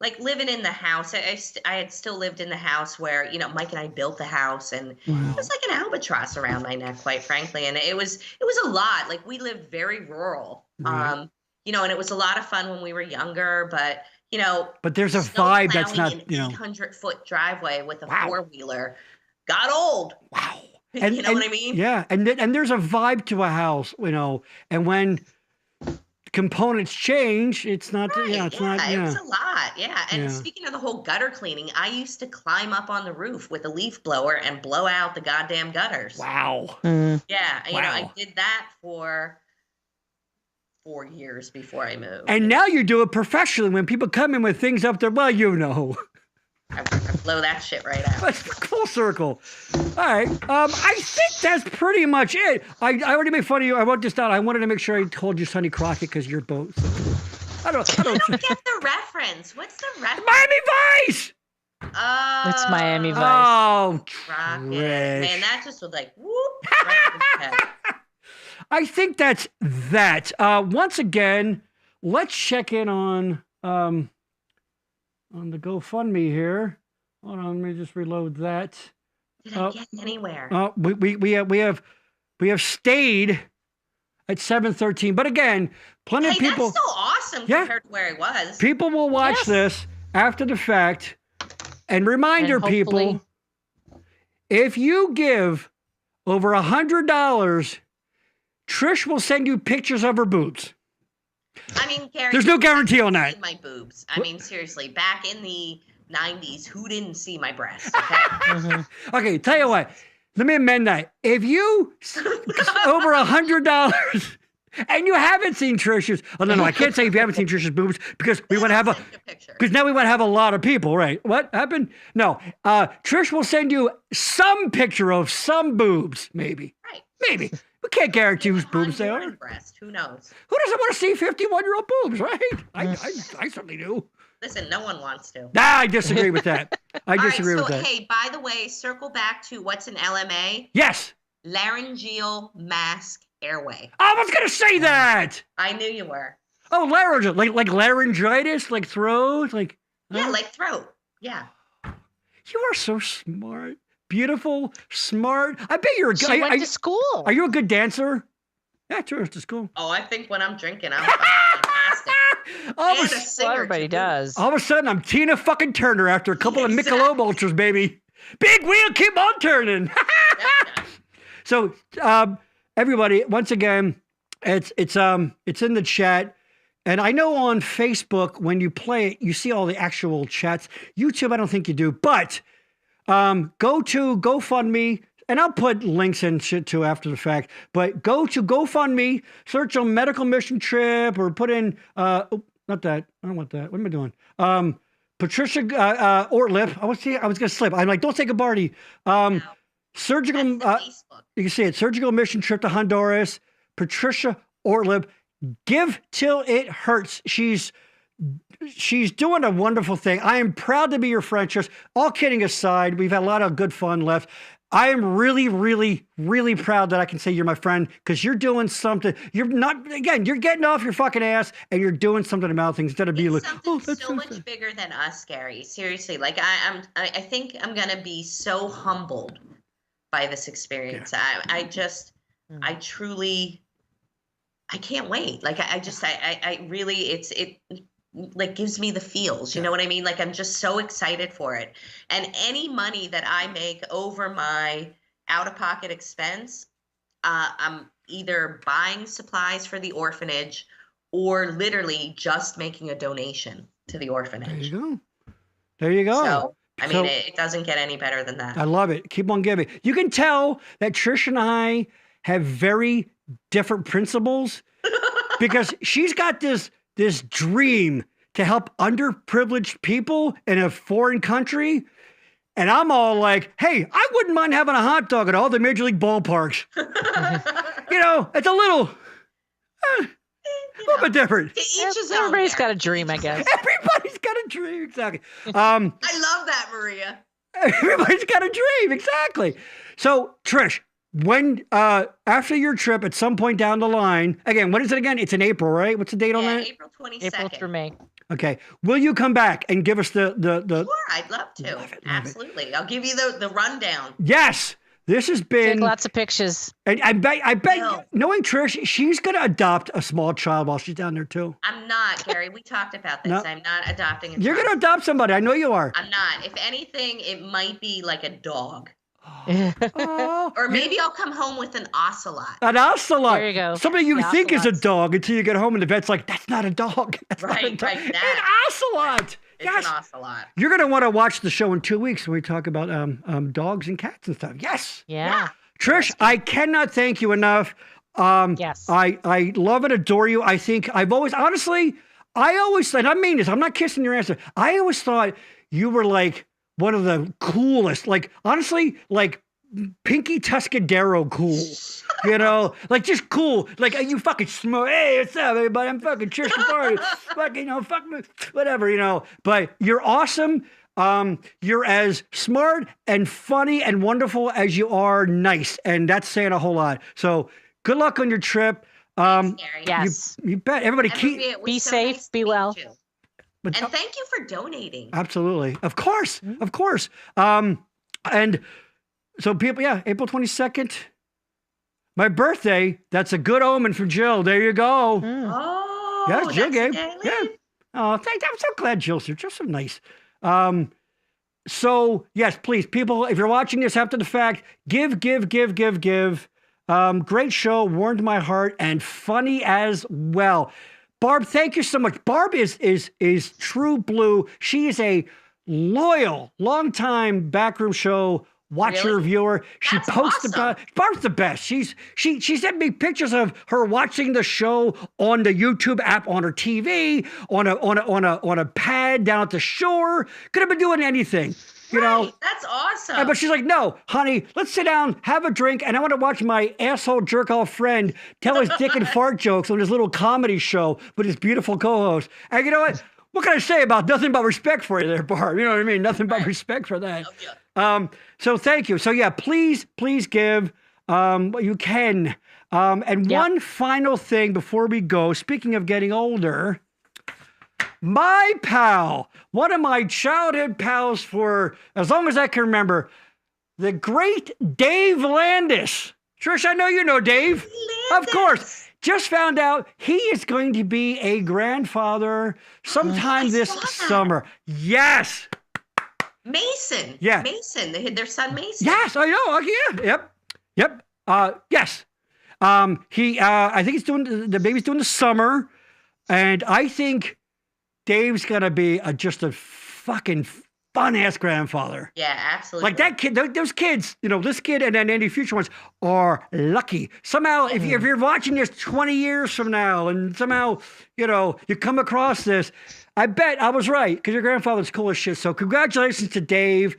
Like living in the house, I had still lived in the house where, Mike and I built the house, and it was like an albatross around my neck, quite frankly. And it was a lot. Like we lived very rural, and it was a lot of fun when we were younger, but but there's a vibe that's not, an 800-foot driveway with a four-wheeler got old. Wow. And, what I mean? Yeah. And there's a vibe to a house, and when components change, it's not, it's not. It was a lot. Yeah. And speaking of the whole gutter cleaning, I used to climb up on the roof with a leaf blower and blow out the goddamn gutters. Wow. Yeah. I did that for 4 years before I moved. And now you do it professionally when people come in with things up there. Well, I blow that shit right out. Full circle. All right. I think that's pretty much it. I already made fun of you. I wrote this down. I wanted to make sure I told you Sonny Crockett because you're both. I don't get the reference. What's the reference? Miami Vice. Oh, it's Miami Vice. Oh, Crockett. Man, that just was like whoop. Right in the head. I think that's that. Once again, let's check in on the GoFundMe here. Hold on, let me just reload that. Did I get anywhere? We have stayed at 713, but again, plenty of people. That's still awesome compared to where I was. People will watch this after the fact, and reminder, people, if you give over $100, Trish will send you pictures of her boobs. Gary, there's no guarantee on that. My boobs. Seriously, back in the 90s, who didn't see my breasts? Okay. Okay, tell you what. Let me amend that. If you over $100 and you haven't seen Trish's, no, I can't say if you haven't seen Trish's boobs because we want to have because now we want to have a lot of people, right? What happened? No, Trish will send you some picture of some boobs, maybe. Right. Maybe. We can't guarantee whose boobs they are. Breast. Who knows? Who doesn't want to see 51-year-old boobs, right? I certainly do. Listen, no one wants to. I disagree with that. I disagree with that. Hey, by the way, circle back to what's an LMA? Yes. Laryngeal mask airway. I was going to say that. I knew you were. Oh, laryngeal, like laryngitis, like throat, like. Yeah, like throat. Yeah. You are so smart. Beautiful, smart. I bet you're a good. She went to school. Are you a good dancer? Yeah, she went to school. Oh, I think when I'm drinking, I'm fantastic. Everybody does. All of a sudden, I'm Tina fucking Turner after a couple of Michelob Ultras, baby. Big wheel, keep on turning. So, everybody, once again, it's in the chat. And I know on Facebook, when you play it, you see all the actual chats. YouTube, I don't think you do. But go to GoFundMe, and I'll put links and shit too after the fact. But go to GoFundMe, search on medical mission trip, or put in, not that. I don't want that. What am I doing? Patricia Ortlip. I was going to slip. I'm like, don't say Gabardi. Surgical, you can see it. Surgical mission trip to Honduras. Patricia Ortlip. Give till it hurts. She's doing a wonderful thing. I am proud to be your friend. Just all kidding aside, we've had a lot of good fun left. I am really, really, really proud that I can say you're my friend because you're doing something. You're getting off your fucking ass and you're doing something about things instead of being like, oh, that's so much bigger than us, Gary. Seriously, like I think I'm gonna be so humbled by this experience. Yeah. I truly, I can't wait. Like I really, it like gives me the feels, you know what I mean? Like I'm just so excited for it. And any money that I make over my out-of-pocket expense, I'm either buying supplies for the orphanage or literally just making a donation to the orphanage. There you go. So, I mean, it doesn't get any better than that. I love it. Keep on giving. You can tell that Trish and I have very different principles because she's got this dream to help underprivileged people in a foreign country. And I'm all like, hey, I wouldn't mind having a hot dog at all the major league ballparks. It's a little bit different. Everybody's got a dream, I guess. Everybody's got a dream, exactly. I love that, Maria. Everybody's got a dream, exactly. So, Trish, when after your trip at some point down the line, again, what is it again? It's in April, right? What's the date on that? April 22nd. April through May. Okay. Will you come back and give us the Sure, I'd love to. Love it. Absolutely. I'll give you the rundown. Yes. This has been take lots of pictures. And I bet knowing Trish, she's gonna adopt a small child while she's down there too. I'm not, Gary. We talked about this. No. I'm not adopting a child. You're gonna adopt somebody. I know you are. I'm not. If anything, it might be like a dog. Oh, or maybe I'll come home with an ocelot. An ocelot. There you go. Somebody you think is a dog until you get home and the vet's like, that's not a dog. That's right. Not a dog. Right. An ocelot. It's an ocelot. You're going to want to watch the show in 2 weeks when we talk about dogs and cats and stuff. Yes. Yeah. Trish, I cannot thank you enough. Yes. I love and adore you. I think I always said, I mean this, I'm not kissing your answer. I always thought you were like one of the coolest, like honestly, like Pinky Tuscadero cool, like just cool. Like you fucking smart. Hey, what's up, everybody? I'm fucking Trish Party. Fucking, fuck me, whatever, But you're awesome. You're as smart and funny and wonderful as you are nice, and that's saying a whole lot. So good luck on your trip. Yes, you bet. Everybody be safe, nice be well. And thank you for donating. Absolutely. Of course. Of course. And so people, April 22nd, my birthday. That's a good omen for Jill. There you go. Oh, yes, Jill gave. Yeah. Oh, thanks. I'm so glad Jill's here. Just so nice. So yes, please, people, if you're watching this after the fact, give. Great show, warmed my heart, and funny as well. Barb, thank you so much. Barb is true blue. She is a loyal, longtime backroom show watcher, viewer. She posts about. Barb's the best. She sent me pictures of her watching the show on the YouTube app on her TV, on a pad down at the shore. Could have been doing anything. That's awesome. But she's like, no, honey, let's sit down, have a drink, and I want to watch my asshole jerk-off friend tell his dick and fart jokes on his little comedy show with his beautiful co-host. And you know what? What can I say about nothing but respect for you there, Barb? You know what I mean? Nothing but respect for that. So thank you. So yeah, please give what you can. And one final thing before we go, speaking of getting older, my pal, one of my childhood pals for as long as I can remember, the great Dave Landis. Trish, I know you know Dave. Of course. Just found out he is going to be a grandfather sometime this summer. Yes. Mason. Yeah. Mason. Their son Mason. Yes, I know. Yeah. Yep. Yes. I think the baby's doing the summer, and I think Dave's gonna be just a fucking fun-ass grandfather. Yeah, absolutely. Like that kid, those kids, this kid and then any future ones are lucky. Somehow, if you're watching this 20 years from now and somehow, you come across this, I bet I was right because your grandfather's cool as shit. So congratulations to Dave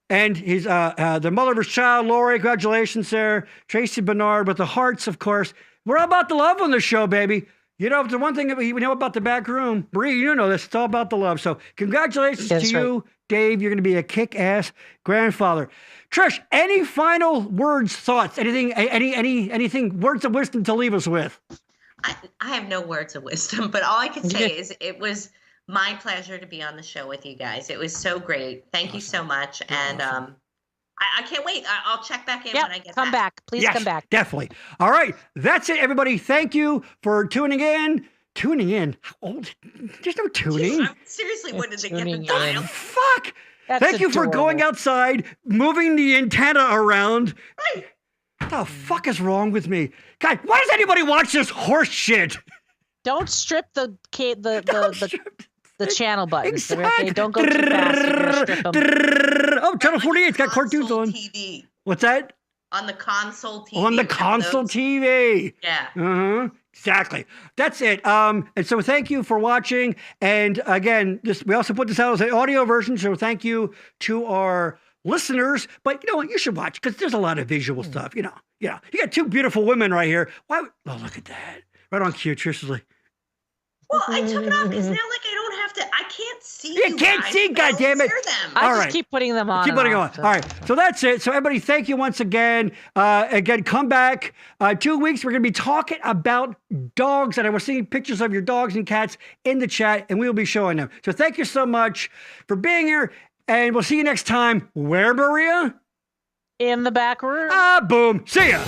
and his the mother of his child, Lori. Congratulations there. Tracy Bernard with the hearts, of course. We're all about the love on the show, baby. The one thing that we know about the back room, Bree, you know this, it's all about the love. So congratulations to you, Dave, you're going to be a kick-ass grandfather. Trish, any final words, thoughts, anything, words of wisdom to leave us with? I have no words of wisdom, but all I can say is it was my pleasure to be on the show with you guys. It was so great. Thank you so much. And I can't wait. I'll check back in when I get come back. Please come back. Definitely. All right. That's it, everybody. Thank you for tuning in. Tuning in? How old? There's no tuning. Jeez, seriously, when did they get the dial? Fuck. That's Thank you for going outside, moving the antenna around. Right. What the fuck is wrong with me? God, why does anybody watch this horse shit? Don't strip the channel buttons. Exactly. Okay? Don't go too fast. You're gonna strip them. Oh, Channel 48's got cartoons on. TV. What's that? On the console TV. On the console TV. Yeah. Exactly. That's it. And so thank you for watching. And again, we also put this out as an audio version. So thank you to our listeners. But you know what? You should watch because there's a lot of visual stuff. You got two beautiful women right here. Why? Oh, look at that. Right on cue. Trish is like, well, I took it off because now, I don't have to. I can't see. You can't see, goddammit. I just keep putting them on. Keep putting them on. All right. So that's it. So everybody, thank you once again. Again, come back. 2 weeks. We're going to be talking about dogs, and I was seeing pictures of your dogs and cats in the chat, and we will be showing them. So thank you so much for being here, and we'll see you next time. Where, Maria? In the back room. Boom. See ya.